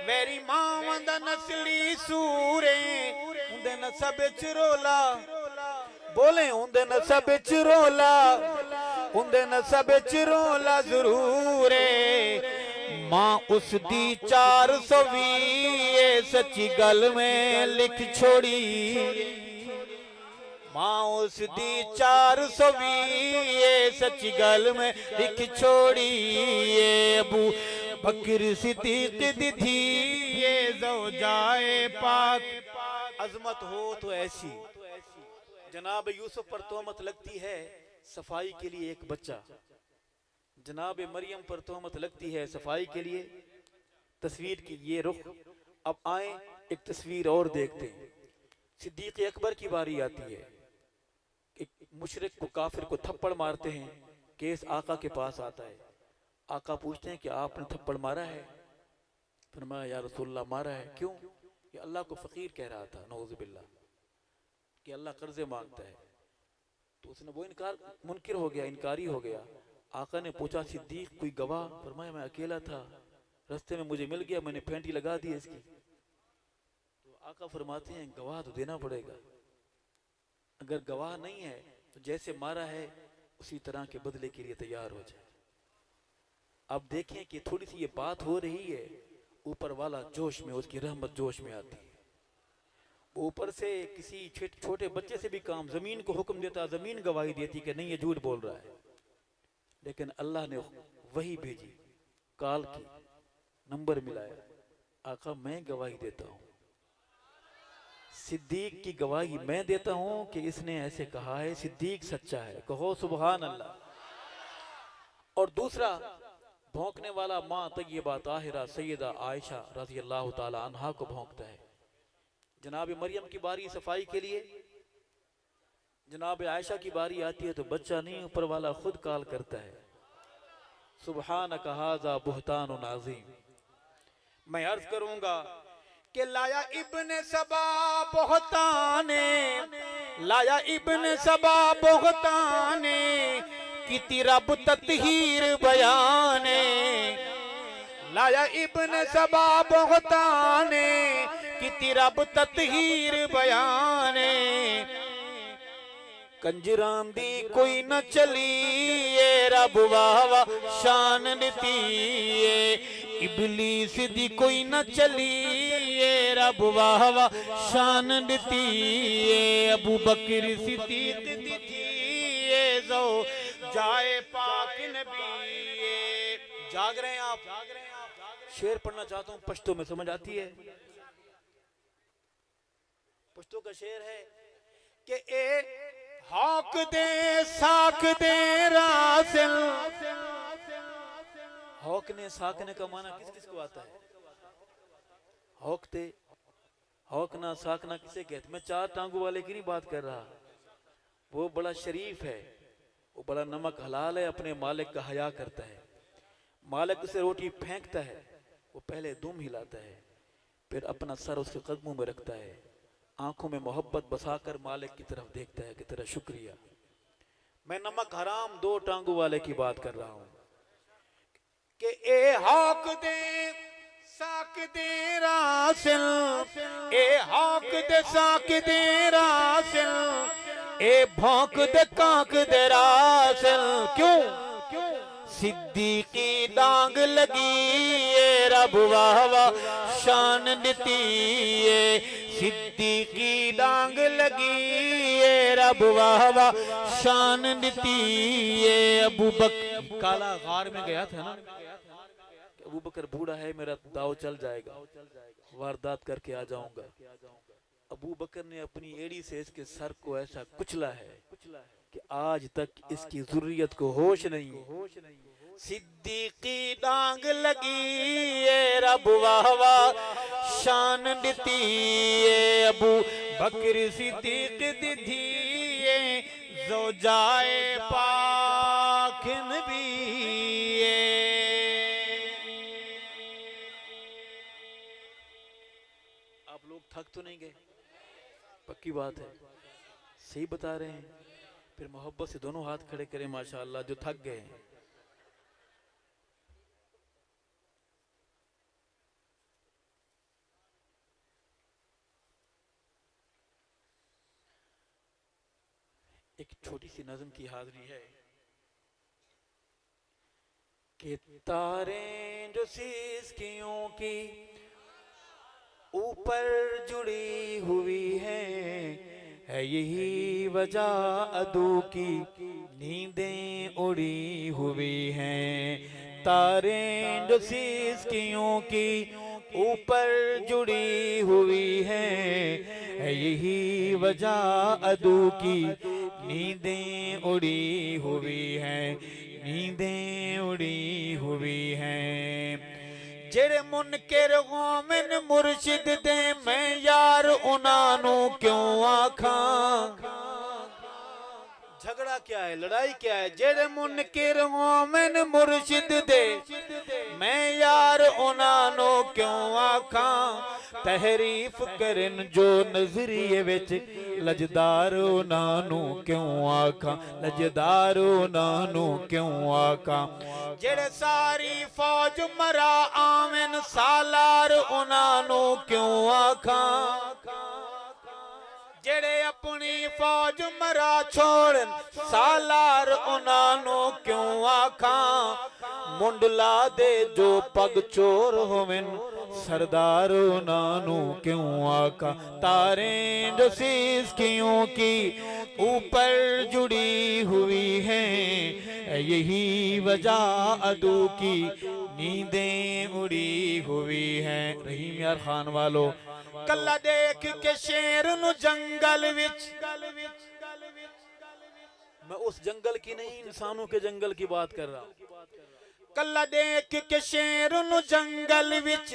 वेरी मां दा नस्ली सूरे उंदे नसब च रोला बोले उंदे नसब च रोला उंदे नसब च रोला जरूर मां उस दी 420 सच्ची गल में लिख छोड़ी मां उस दी 420 सच्ची गल में लिख छोड़ी ये अबू बकर सिद्दीक दी थी ये ज़ौजाए पाक अजमत हो तो ऐसी जनाब यूसुफ पर तोहमत लगती है सफाई के लिए एक बच्चा जनाब मरियम पर तोहमत लगती है सफाई के लिए तस्वीर की ये रुख अब आए एक तस्वीर और देखते हैं सिद्दीक अकबर की बारी आती है एक मुशरिक को काफिर को थप्पड़ मारते हैं केस आका के पास आता है आका पूछते हैं कि आपने थप्पड़ मारा है फरमाया या रसूलल्लाह मारा है क्यों ये अल्लाह को फकीर कह रहा था नऊज़ बिल्लाह कि अल्लाह कर्जे मांगता है तो उसने वो इनकार मुनकिर हो गया इनकारी हो गया आका ने पूछा सिद्दीक कोई गवाह फरमाया मैं अकेला था रास्ते में मुझे मिल गया मैंने फेंटी लगा दी इसकी तो आका फरमाते हैं गवाह तो देना पड़ेगा अगर गवाह नहीं है तो जैसे मारा है उसी तरह के बदले के लिए तैयार हो जाए अब देखें कि थोड़ी सी ये बात हो रही है ऊपर वाला जोश में उसकी रहमत जोश में आती है ऊपर से किसी छोटे बच्चे से भी काम जमीन को हुक्म देता जमीन गवाही देती कि नहीं ये झूठ बोल रहा है लेकिन अल्लाह ने वही भेजी काल की नंबर मिलाया आका मैं गवाही देता हूं सिद्दीक की गवाही मैं देता हूं कि इसने ऐसे कहा है सिद्दीक सच्चा है कहो सुभान अल्लाह और दूसरा भौंकने वाला मां तय्यबा ताहिरा सैयदा आयशा रज़ी अल्लाह ताला अन्हा को भौंकता है जनाब मरियम की बारी सफाई के लिए जनाब आयशा की बारी आती है तो बच्चा नहीं ऊपर वाला खुद काल करता है सुबहानक हाज़ा बुहतानुन अज़ीम मैं अर्ज करूंगा कि लाया इब्न सबा बहुताने, लाया इब्न सबा बहुताने, किती रब ततहीर बयाने, लाया इब्न सबा बहुताने, किती रब ततहीर बयाने, कंजरां दी कोई न चली ये रब वाह वाह शान नीति ये, इबलीस दी कोई न चली ये रब वाह वाह शान नीति ये, अबू बकर सिद्दीक दी थी ये जो जाए पाक नबी ये। जाग रहे हैं आप? शेर पढ़ना चाहता हूँ, पश्तो में समझ आती है। पश्तो का शेर है कि ए हौक दे साक दे रासिल, हौकने साकने का माना किस किस को आता है? हौकते हौकना साकना किसे कहते? मैं चार टांगों वाले की नहीं बात कर रहा, वो बड़ा शरीफ है, वो बड़ा नमक हलाल है, अपने मालिक का हया करता है। मालिक उसे रोटी फेंकता है, वो पहले दुम हिलाता है, फिर अपना सर उसके कदमों में रखता है, आंखों में मोहब्बत बसाकर मालिक की तरफ देखता है कि तेरा शुक्रिया। मैं नमक हराम दो टांगों वाले की बात कर रहा हूं कि ए हौक दे साक दे रासिल, ए हौक दे साक दे रासिल, ए भौंक दे कांक दे रासिल। क्यों? सिद्दीकी डांग लगी ये रब वाह वाह शान नीति ये, सिद्दीकी डांग लगी ये रब वाह वाह शान नीति ये। अबू बकर काला गार में गया था ना, अबू बकर बूढ़ा है, मेरा दाव चल जाएगा, वारदात करके आ जाऊंगा। अबू बकर ने अपनी एड़ी से इसके सर को ऐसा कुचला है कि आज तक इसकी जुर्रियत को होश नहीं है। सिद्दीकी डांग लगी ये रब वाह वाह शान नीति ये, अबू बकर सिद्दीक दी थी ये जो जाए पाक नबी ये। आप लोग थक तो नहीं गए? पक्की बात है, सही बता रहे हैं। फिर मोहब्बत से दोनों हाथ खड़े करें माशाअल्लाह जो थक गए हैं। एक छोटी सी नज़म की हाजिरी है कि तारें जो सिसकियों की ऊपर जुड़ी हुई है यही वजह अदू की नींदें उड़ी हुई हैं। तारें जो सिसकियों की ऊपर जुड़ी हुई है यही वजह अदू की नींदें उड़ी हुई हैं, नींदें उड़ी हुई हैं। जेड़े मुनकर गौमन मुर्शिद दे मैं यार उनानू क्यों आखा। झगड़ा क्या है, लड़ाई क्या है? जेड़े मुनकर गौमन मुर्शिद दे मैं यार उनानू क्यों आखा। तहरीफ करन जो नजरिए विच लजदार उनानू क्यों आखा, लजदार उनानू क्यों आखा। जेड़े सारी फौज मरा आमिन सालार उनानू क्यों आखा। जेड़े अपनी फौज मरा छोड़न सालार उनानू क्यों आखा। मुंडला दे जो पग चोर होवन सरदार उनानू क्यों आखा। तारें जो सिसकियों की ऊपर जुड़ी हुई हैं यही वजह अदू की नींदें उड़ी हुई हैं। रहीम यार खान वालों कल्ला देख के शेर नु जंगल विच, मैं उस जंगल की नहीं इंसानों के जंगल की बात कर रहा हूं। कल्ला देख के शेर नु जंगल विच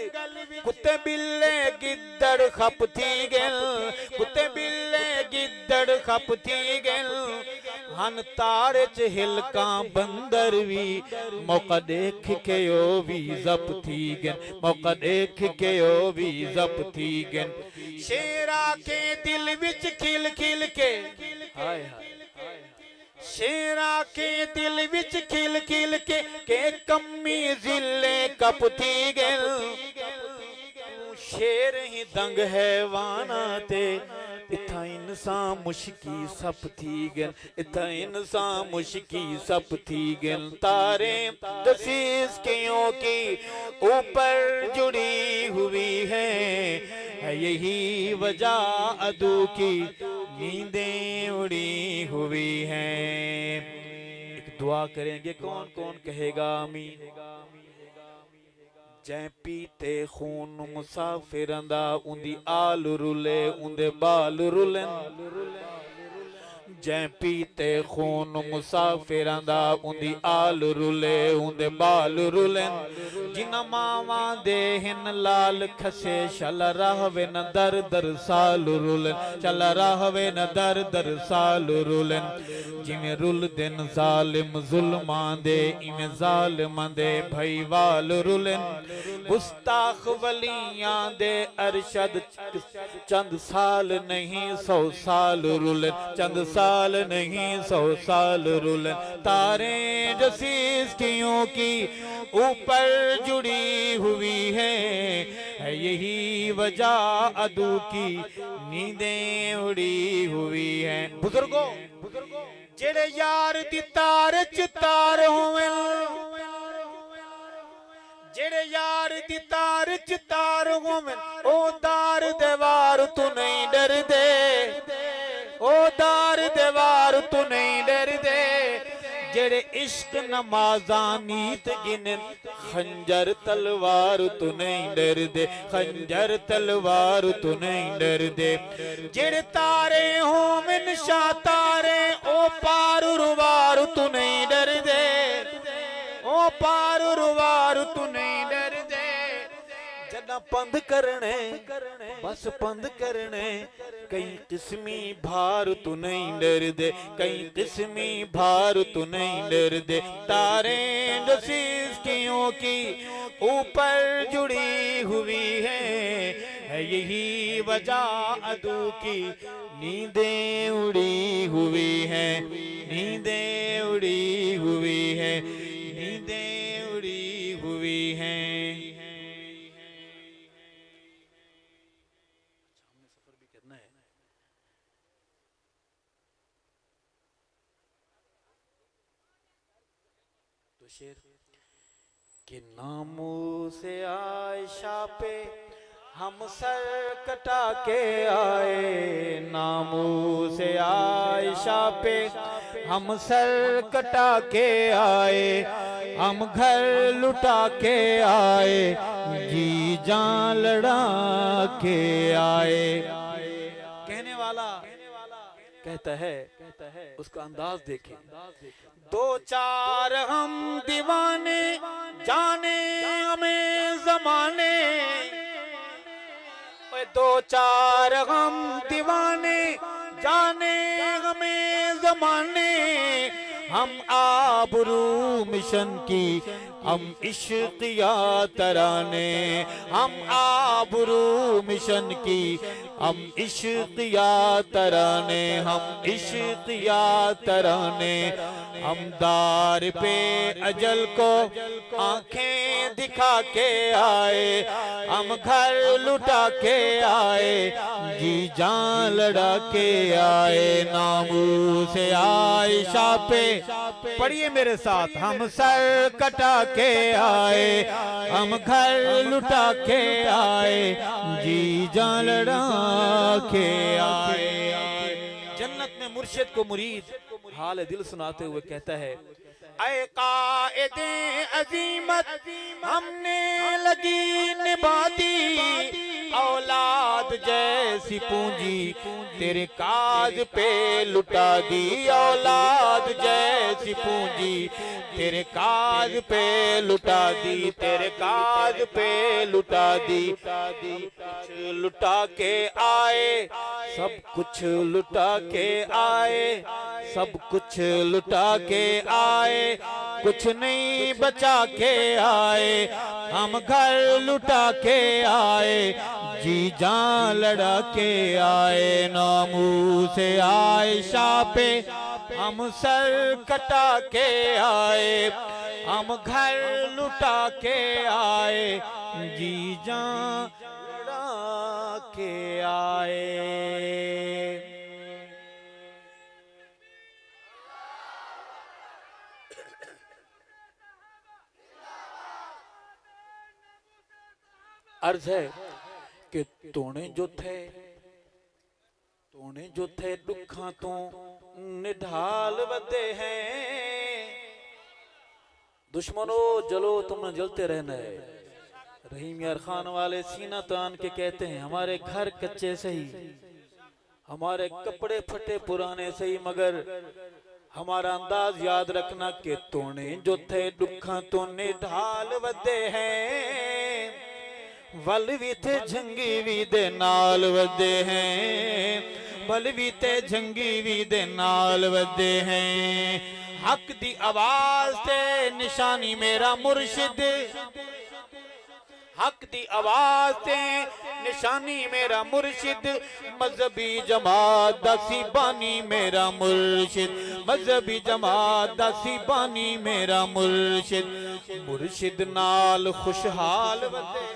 कुत्ते बिल्ले गिद्दड़ खप थी गल, कुत्ते बिल्ले गिद्दड़ खप थी गल। हन तारे च हिलका बंदर भी मौका देख के ओ भी जप थी गन, मौका देख के ओ भी जप थी गन। शेरा के दिल विच खिल खिल के, हाय हाय, शेरा के दिल विच खिल खिल के कमी जिले कप थी गल। शेर ही दंग है वाना ते इथा इंसान मुश्की सप थी गन, इथा इंसान मुश्की सप थी गन। तारे दसीस कियों की ऊपर जुड़ी हुई है यही वजह अदू की नींदें उड़ी हुई हैं। एक दुआ करेंगे, कौन कौन कहेगा आमीन। जै पीते खून मुसाफिरंदा उंदी आल रुले उंदे बाल रुलन। जै पीते खून मुसाफिरंदा उंदी आल रुले उंदे बाल रुलन। जिना मावा दे हिन लाल खसे शल रहवे न दर दर साल रुलन, चल रहवे न दर दर साल रुलन। जिमें रुल दिन जालिम जुल्मा दे इमें जालिम दे भई वाल रुलन। गुस्ताख वलियां दे अरशद चंद साल नहीं 100 साल रुलन, चंद साल नहीं 100 साल रुलन। तारे जसीस कियों की ऊपर जुड़ी हुई है यही वजह अदू की नींदें उड़ी हुई हैं। बुजुर्गों, जेड़े यार दी तार च तार होवें, जेड़े यार दी तार च तार होवें ओ दार दीवार तू नहीं डर दे, ओ दार दीवार तू नहीं डर दे। जेड़े इश्क नमाजा नीत गिने खंजर तलवार तू नहीं डर दे, खंजर तलवार तू नहीं डर दे। जेड़े तारे हो मिन शाह तारे ओ पार रुवार तू नहीं डर दे, ओ पार रुवार तू नहीं डर दे। जदा पंध करने बस पंध करने कई किस्मी भार तू नहीं डर दे, कई किस्मी भार तू नहीं डर दे। तारे दसीस कियों की ऊपर जुड़ी हुई है यही वजह अदू की नींदें उड़ी हुई है, नींदें उड़ी हुई है, नींदें उड़ी हुई हैं। शेर के नामों से आयशा पे हम सर कटा के आए, नामों से आयशा पे हम सर कटा के आए। हम घर लुटा के आए, जी जान लड़ा के आए। कहने वाला कहता है, उसका अंदाज देखें। दो चार हम दीवाने जाने हमें जमाने, दो चार हम दीवाने जाने हमें जमाने। हम आबरू मिशन की हम इश्क या तराने, हम आबरू मिशन की हम इश्क या तराने, हम इश्क या तराने। हम दार पे अजल को आंखें दिखा के आए, हम घर लुटा के आए, जी जान लड़ा के आए। नामू से आयशा पे पढ़िए मेरे साथ, हम सर कटा के आए, हम घर लुटा के आए, जी जान लड़ा के आए। जन्नत में मुर्शिद को मुरीद हाल दिल सुनाते हुए कहता है, ऐ कायदे अजीमत हमने लगी निभा दी, औलाद जैसी पूंजी तेरे काज पे लुटा दी। औलाद जैसी पूंजी तेरे काज पे लुटा दी, तेरे काज पे लुटा दी। कुछ लुटा के आए, सब कुछ लुटा के आए, सब कुछ लुटा के आए, कुछ नहीं बचा के आए। हम घर लुटा के आए, जी जान लड़ा के आए। नामू से आयशा पे हम सर कटा के आए, हम घर लुटा के आए, जी जान लड़ा के आए। अर्ज है कि तूने जो थे दुखा तो निढाल बदे हैं। दुश्मनों जलो, तुमने जलते रहना है। रहीम यार खान वाले सीना तान के कहते हैं हमारे घर कच्चे सही, हमारे कपड़े फटे पुराने सही, मगर हमारा अंदाज याद रखना कि तूने जो थे दुखा तो निढाल बदे हैं। वल भी थे जंगी भी दे नाल वदे हैं, वल भी थे जंगी भी दे नाल वदे हैं। हक दी आवाज ते निशानी मेरा मुर्शिद, हक दी आवाज ते निशानी मेरा मुर्शिद। मजहबी जमात दा सीबानी मेरा मुर्शिद, मजहबी जमात दा सीबानी मेरा मुर्शिद। मुर्शिद नाल खुशहाल वदे।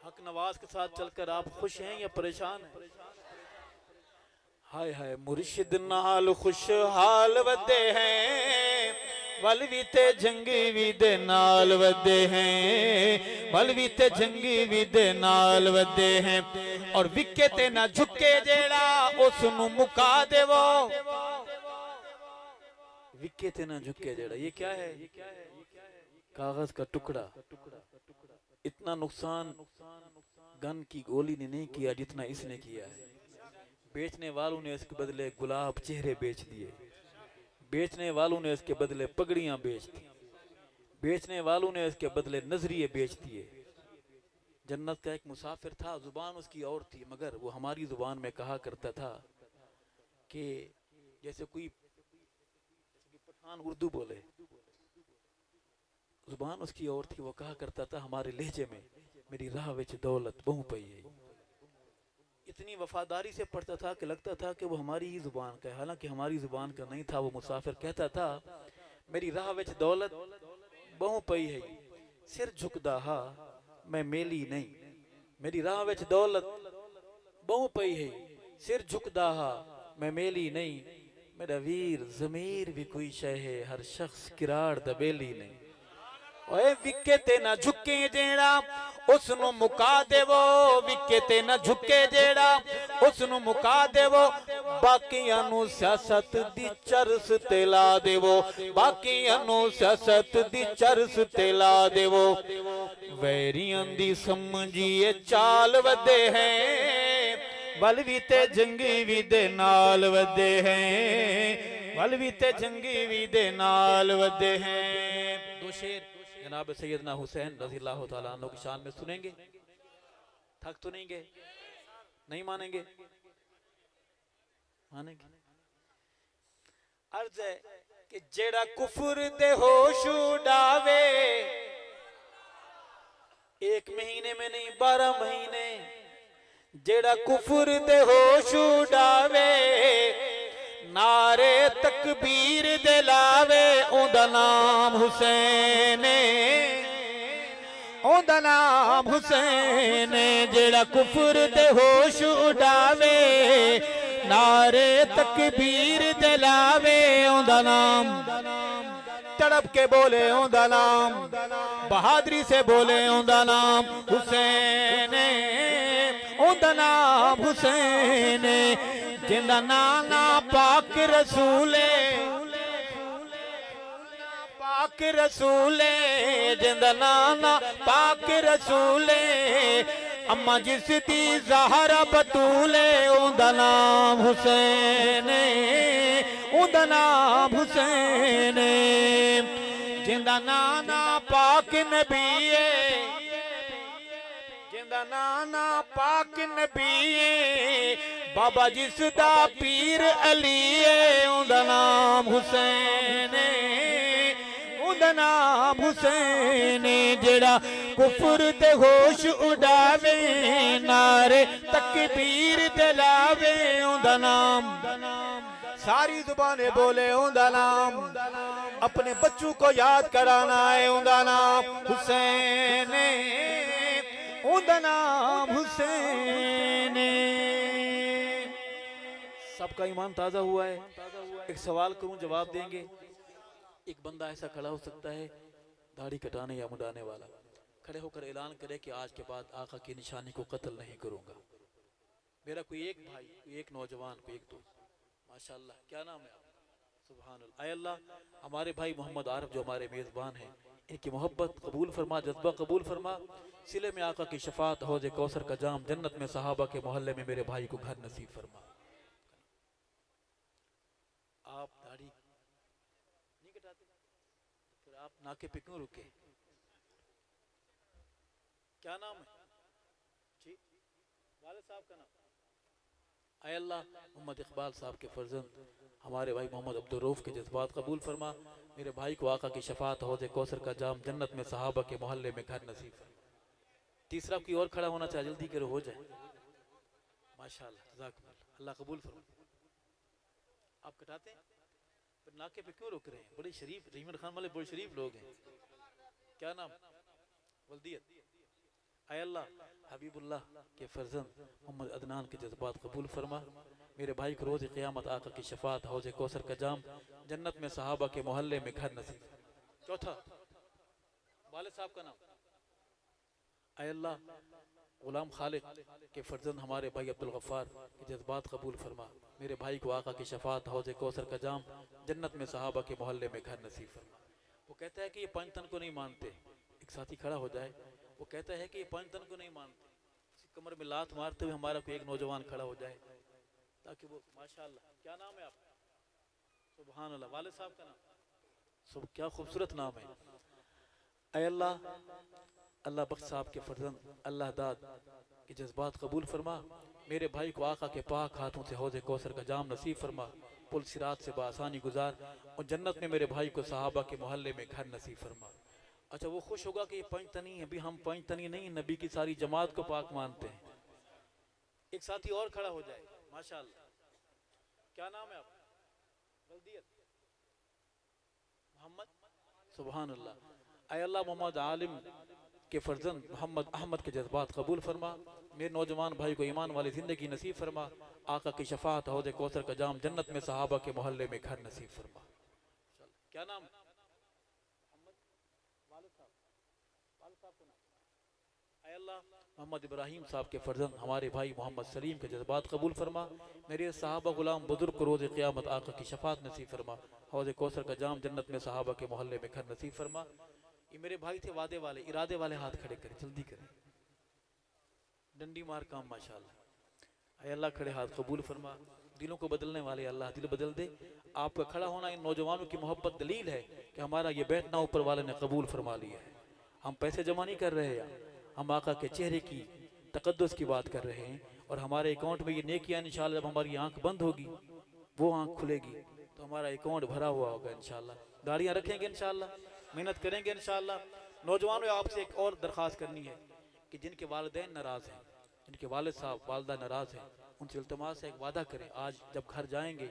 हक नवाज के साथ चलकर आप खुश हैं या परेशान हैं? हाय हाय मुर्शिद नाल खुशहाल वदे हैं, वल भी ते जंगी भी दे नाल वदे हैं, वल भी ते जंगी भी दे नाल वदे हैं। और विके ते ना झुके जेड़ा उस नु मुका देवो, विके ते ना झुके जेड़ा, ये क्या है? कागज का टुकड़ा। इतना नुकसान गन की गोली ने नहीं किया जितना इसने किया है। बेचने वालों ने इसके बदले गुलाब चेहरे बेच दिए, बेचने वालों ने इसके बदले पगड़ियां बेच दी, बेचने वालों ने इसके बदले नजरिए बेच दिए। जन्नत का एक मुसाफिर था, जुबान उसकी और थी, मगर वो हमारी जुबान में कहा करता था कि जैसे कोई पठान उर्दू बोले, जुबान उसकी और थी, वो कहा करता था हमारे लहजे में, मेरी राह विच दौलत बहु पई है। इतनी वफादारी से पढ़ता था कि लगता था कि वो हमारी ही जुबान का है, हालांकि हमारी जुबान का नहीं था। वो मुसाफिर कहता था मेरी राह विच दौलत बहु पई है, सिर झुकदा हा मैं मेली नहीं। मेरी राह विच दौलत बहु पई है, सिर झुकदा हा मैं मेली नहीं। मेरा वीर जमीर भी कोई शय है, हर शख्स किराड़ दबेली नहीं। ओए विके ते ना झुके जेड़ा उसनु मुका देवो, विके ते ना झुके जेड़ा उसनु मुका देवो। बाकियां नु सियासत दी चरस ते ला देवो, बाकियां नु सियासत दी चरस ते ला देवो। वैरियां दी समझिए चाल वदे हैं, वल भी ते जंगी भी दे नाल वदे हैं, वल भी ते जंगी भी दे नाल वदे हैं। दो शेर जनाब सैयदना हुसैन रज़ियल्लाहु ताला अन्हु की शान में सुनेंगे। थक तो नहीं गए? नहीं मानेंगे? मानेंगे। अर्ज है कि जेड़ा कुफर दे होश उड़ावे, 1 महीने में नहीं 12 महीने, जेड़ा कुफर दे होश उड़ावे, नारे तकबीर दे लावे, ओदा नाम हुसैन, ओदा नाम हुसैन। जेड़ा कुफर दे होश उड़ावे, नारे तकबीर दे लावे, ओदा नाम। तड़प के बोले ओदा नाम, बहादुरी से बोले ओदा नाम हुसैन, ओदा नाम हुसैन। जिंदा नाना पाक रसूले, पाक पाक रसूले जिंदा नाना पाक रसूले अम्मा जिस दी ज़हरा बतूले उंदा नाम हुसैन उंदा नाम हुसैन जिंदा नाना पाक नबीए जिंदा नाना पाक नबीए बाबा जिसदा पीर अलीए उंदा नाम हुसैन उंदा नाम हुसैन जेड़ा कुफर ते होश उड़ावे नारे तकबीर दिलावे उंदा नाम सारी जुबानें बोले उंदा नाम अपने बच्चों को याद कराना है उंदा नाम हुसैन उंदा नाम हुसैन। सबका ईमान ताज़ा हुआ है। एक सवाल करूं जवाब देंगे। एक बंदा ऐसा खड़ा हो सकता है दाढ़ी कटाने या मुड़ाने वाला खड़े होकर ऐलान करे कि आज के बाद आका की निशानी को कत्ल नहीं करूंगा। मेरा कोई एक भाई कोई एक नौजवान कोई एक दोस्त माशाल्लाह क्या नाम है सुभान अल्लाह। आय अल्लाह हमारे भाई मोहम्मद आरिफ जो हमारे मेज़बान हैं इनकी मोहब्बत कबूल फरमा जज्बा कबूल फरमा सिले में आका की शफात हौज़े कौसर का जाम जन्नत में सहाबा के मोहल्ले में मेरे भाई को घर नसीब फरमा। आप दाढ़ी नहीं कटाते फिर आप नाके पे क्यों रुके? क्या नाम है जी वालिद साहब का नाम? आय अल्लाह मोहम्मद इकबाल साहब के फर्जंद हमारे भाई मोहम्मद अब्दुल रऊफ के जज्बात कबूल फरमा मेरे भाई को आका की शफात हौज़े कौसर का जाम जन्नत में सहाबा के मोहल्ले में घर नसीब फरमा। तीसरा कोई और खड़ा होना चाहिए जल्दी करो हो जाए माशाल्लाह जज़ाकल्लाह अल्लाह कबूल फरमा। आप कटाते हैं फिर नाके पे क्यों रुक रहे हैं? बड़े शरीफ रहीमन खान वाले बड़े शरीफ लोग हैं। क्या नाम? वल्दियत। आय अल्लाह हबीबुल्लाह के फर्जंद मोहम्मद अदनान के जज्बात कबूल फरमा मेरे भाई को रोज़ क़यामत आका की शफात हौज़े कौसर का जाम जन्नत में सहाबा के मोहल्ले में घर नसीब। चौथा वालिद साहब का नाम? आय अल्लाह गुलाम खालिद के फर्जंद हमारे भाई अब्दुल गफ्फार के जज्बात कबूल फरमा मेरे भाई को आका की शफात हौज़े कौसर का जाम जन्नत में सहाबा के मोहल्ले में घर नसीब फरमा। वो कहता है कि ये पंच तन को नहीं मानते। एक साथी खड़ा हो जाए वो कहता है कि ये पंच तन को नहीं मानते। कमर में लात मारते हुए हमारा कोई एक नौजवान खड़ा हो जाए ताकि वो माशाल्लाह क्या नाम है आपका? सुभान अल्लाह वालिद साहब का नाम? सब क्या खूबसूरत नाम है। ऐ अल्लाह अल्लाह बख्श साहब के फर्जंद अल्लाह दाद के जज्बात कबूल फरमा मेरे भाई को आका के पाक हाथों से हौज़े कौसर का जाम नसीब फरमा पुल सिरात से बासानी गुजार और जन्नत में मेरे भाई को सहाबा के मोहल्ले में घर नसीब फरमा। अच्छा वो खुश होगा कि ये पंचतनी है। अभी हम पंचतनी नहीं नबी की सारी जमात को पाक मानते हैं। एक साथी और खड़ा हो जाए माशाल्लाह क्या नाम है आपका? वल्दियत मोहम्मद सुभान अल्लाह। आय अल्लाह मोहम्मद आलिम के फर्जंद मोहम्मद अहमद के जज्बात कबूल फरमा मेरे नौजवान भाई को ईमान वाली ज़िंदगी नसीब फरमा आका की शफात हौज़े कौसर का जाम जन्नत में सहाबा के मोहल्ले में घर नसीब फरमा। क्या नाम? आय अल्लाह मोहम्मद इब्राहिम साहब के फर्जंद हमारे भाई मोहम्मद सलीम के जज्बात कबूल फरमा मेरे सहाबा गुलाम बुजुर्ग को रोज़ क़यामत आका की शफात नसीब फरमा हौज़े कौसर का जाम जन्नत में सहाबा के मोहल्ले में घर नसीब फरमा। ये मेरे भाई थे वादे वाले इरादे वाले हाथ खड़े करें जल्दी करें डंडी मार काम माशाल्लाह। आय अल्लाह खड़े हाथ कबूल फरमा दिलों को बदलने वाले अल्लाह दिल बदल दे। आपका खड़ा होना इन नौजवानों की मोहब्बत दलील है कि हमारा ये बैठना ऊपर वाले ने कबूल फरमा लिया है। हम पैसे जमा नहीं कर रहे हैं हम आका के चेहरे की तकद्दुस की बात कर रहे हैं और हमारे अकाउंट में ये नेकियां इंशाल्लाह जब हमारी आंख बंद होगी वो आंख खुलेगी तो हमारा अकाउंट भरा हुआ होगा इंशाल्लाह। गाड़ियाँ रखेंगे इंशाल्लाह मेहनत करेंगे इंशाल्लाह। नौजवानों आपसे एक और दरख्वास्त करनी है कि जिनके वालिदैन नाराज़ हैं जिनके वालिद साहब वालदा नाराज़ हैं उनसे इल्तिमास से एक वादा करें आज जब घर जाएंगे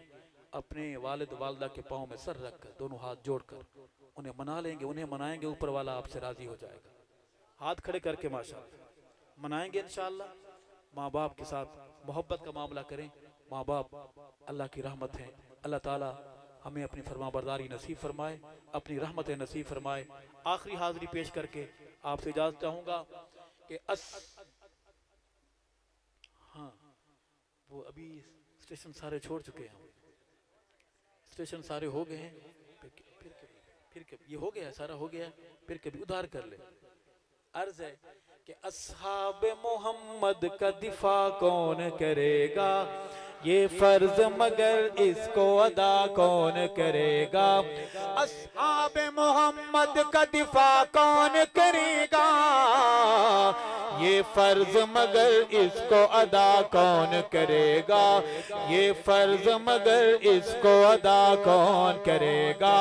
अपने वालिद वालदा के पाँव में सर रख कर दोनों हाथ जोड़ कर उन्हें मना लेंगे उन्हें मनाएंगे ऊपर वाला आपसे राज़ी हो जाएगा। हाथ खड़े करके माशाअल्लाह मनाएंगे इंशाअल्लाह। माँ बाप के साथ मोहब्बत का मामला करें। माँ बाप अल्लाह की रहमत है। अल्लाह ताला हमें अपनी फरमाबरदारी नसीब फरमाए अपनी रहमत नसीब फरमाए। आखिरी हाजिरी पेश करके आपसे इजाज़त चाहूँगा कि हाँ वो अभी स्टेशन सारे छोड़ चुके हैं स्टेशन सारे हो गए हैं फिर फिर कभी ये हो गया, सारा हो गया, फिर कभी उधार कर ले। अर्ज है कि अस्हाब मोहम्मद का दिफा कौन करेगा, ये फर्ज मगर इसको अदा कौन करेगा। अस्हाब मोहम्मद का दिफा कौन करेगा, ये फर्ज मगर इसको अदा कौन करेगा, ये फर्ज मगर इसको अदा कौन करेगा।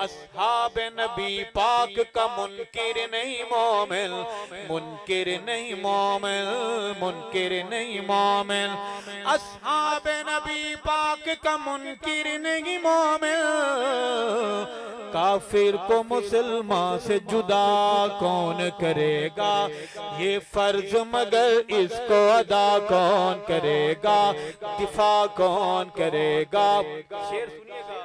अस्हाब नबी पाक का मुनकिर नहीं मोमिन, मुनकिर नहीं मोमिन, मुनकिर नहीं मोमिन। अस्हाब नबी पाक का मुनकिर नहीं मोमिन, काफिर को मुसलमान से जुदा कौन करेगा, ये फर्ज मगर इसको अदा कौन करेगा, दिफा कौन करेगा। शेर सुनिएगा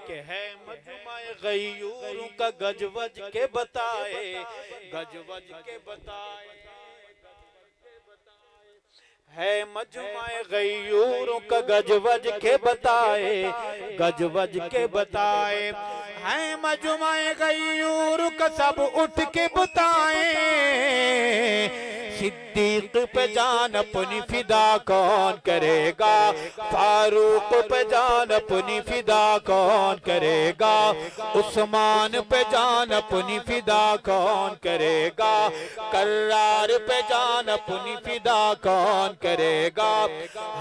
कि है मजमाए गयूर का गजवज के बताए, गजवज के बताए, है मजमाए गयूर का गजवज के बताए, गजवज के बताए। है मजमाए गयूर का सब उठ के बताए, सिद्दीक पे जान अपनी फिदा कौन करेगा, फारूक पे जान अपनी फिदा कौन करेगा, उस्मान पे जान अपनी फिदा कौन करेगा, कर्रार पे जान अपनी फिदा कौन करेगा,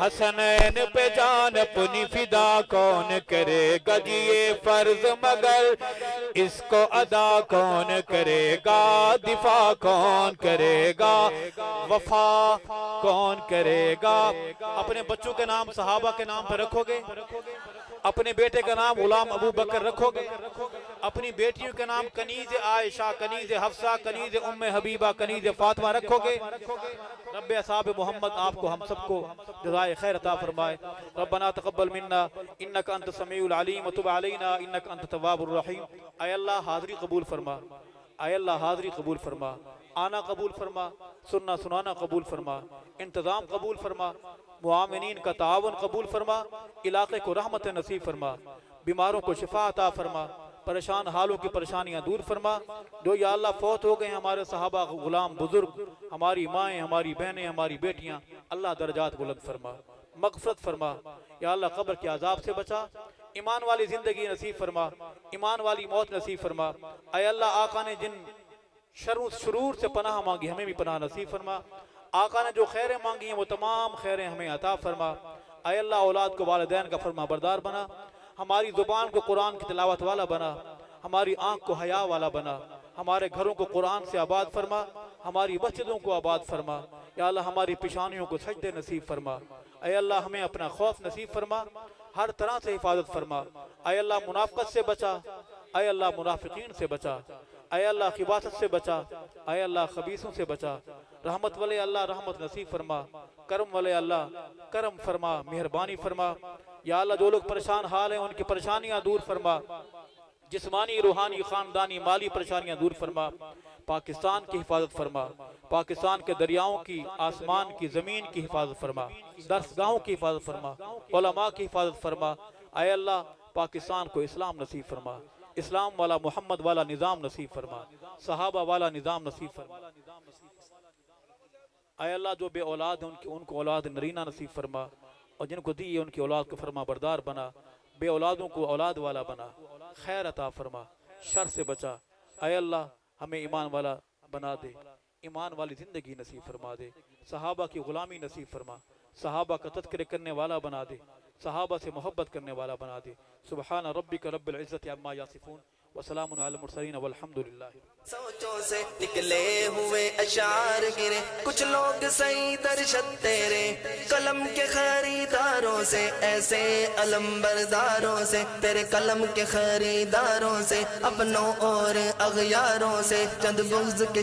हसनैन पे जान अपनी फिदा कौन करेगा। जी ये फर्ज मगर इसको अदा कौन करेगा, दिफा कौन करेगा, वफा कौन करेगा। अपने बच्चों के नाम सहाबा के नाम पर रखोगे, अपने बेटे का नाम गुलाम अबू बकर रखोगे, अपनी बेटियों के नाम कनीज आयशा, कनीज हफ्सा, कनीज उम्मे हबीबा, कनीज फातिमा रखोगे। रब्बे असहाब मोहम्मद आपको हम सबको जज़ाए खैर अता फरमाए। रब्बना तक़ब्बल मिन्ना इन्नका अंत समीउल अलीम व तुब अलैना इन्नका अंत तव्वाबुर रहीम। ऐ अल्लाह हाज़री कबूल फरमा, ऐ अल्लाह हाज़री कबूल फरमा, आना कबूल फरमा, सुनना सुनाना कबूल फरमा, इंतज़ाम कबूल फरमा, मुआमिनीन का तावन कबूल फरमा, इलाके को रहमत नसीब फरमा, बीमारों को शिफा अता फरमा, परेशान हालों की परेशानियां दूर फरमा। जो या अल्लाह फौत हो गए हमारे सहाबा गुलाम बुजुर्ग, हमारी माएँ, हमारी बहनें, हमारी बेटियां, अल्लाह दर्जात बुलंद फरमा, मग़फ़िरत फरमा। या अल्लाह कब्र के अज़ाब से बचा, ईमान वाली जिंदगी नसीब फरमा, ईमान वाली मौत नसीब फरमा। ऐ अल्लाह आका ने जिन शुरूर से पनाह मांगी हमें भी पनाह नसीब फरमा। आका ने जो खैरें मांगी हैं वो तमाम खैरें हमें अता फरमा। ऐ अल्लाह औलाद को वालिदैन का फरमा बरदार बना, हमारी ज़ुबान को कुरान की तिलावत वाला बना, हमारी आँख को हया वाला बना, हमारे घरों को कुरान से आबाद फरमा, हमारी मस्जिदों को आबाद फरमा। या अल्लाह हमारी पेशानियों को सजदे नसीब फरमा। ऐ अल्लाह हमें अपना खौफ नसीब फरमा, हर तरह से हिफाजत फरमा। ऐ अल्लाह मुनाफ़क़त से बचा, ऐ अल्लाह मुनाफ़िकीन से बचा, ऐ अल्लाह खिबासत से बचा, ऐ अल्लाह खबीसों से बचा। रहमत वाले अल्लाह रहमत नसीब फरमा, करम वाले अल्लाह करम फरमा, मेहरबानी फरमा। या अल्लाह जो लोग परेशान हाल हैं उनकी परेशानियां दूर फरमा, जिस्मानी रूहानी खानदानी माली परेशानियां दूर फरमा। पाकिस्तान की हिफाजत फरमा, पाकिस्तान के दरियाओं की, आसमान की, ज़मीन की हिफाजत फरमा, दरसगाहों की हिफाजत फरमा, उलमा की हिफाजत फरमा। ऐ अल्लाह पाकिस्तान को इस्लाम नसीब फरमा, इस्लाम वाला मोहम्मद वाला निज़ाम नसीब फरमा, सहाबा वाला निज़ाम नसीब फरमा। ऐ अल्लाह जो बे औलाद है उनको औलाद नरीना नसीब फरमा, और जिनको दी है उनकी औलाद को फरमा बरदार बना, बे औलादों को औलाद वाला बना, खैर अता फरमा, शर से बचा। ऐ अल्लाह हमें ईमान वाला बना दे, ईमान वाली ज़िंदगी नसीब फरमा दे, सहाबा की ग़ुलामी नसीब फरमा, सहाबा का तज़किरा करने वाला बना दे, सहाबा से मोहब्बत करने वाला बना दे। सुबहान रब्बिका रब्बिल इज़्ज़ति अम्मा यासिफून व सलामुन अलल मुरसलीन वल्हम्दुलिल्लाह। सोचों से निकले हुए अशार गिरे, कुछ लोग सही दर्शद तेरे कलम के खरीदारों से, ऐसे अलम्बरदारों से, तेरे कलम के खरीदारों से, अपनों और अगयारों से, चंद बुग़्ज़ के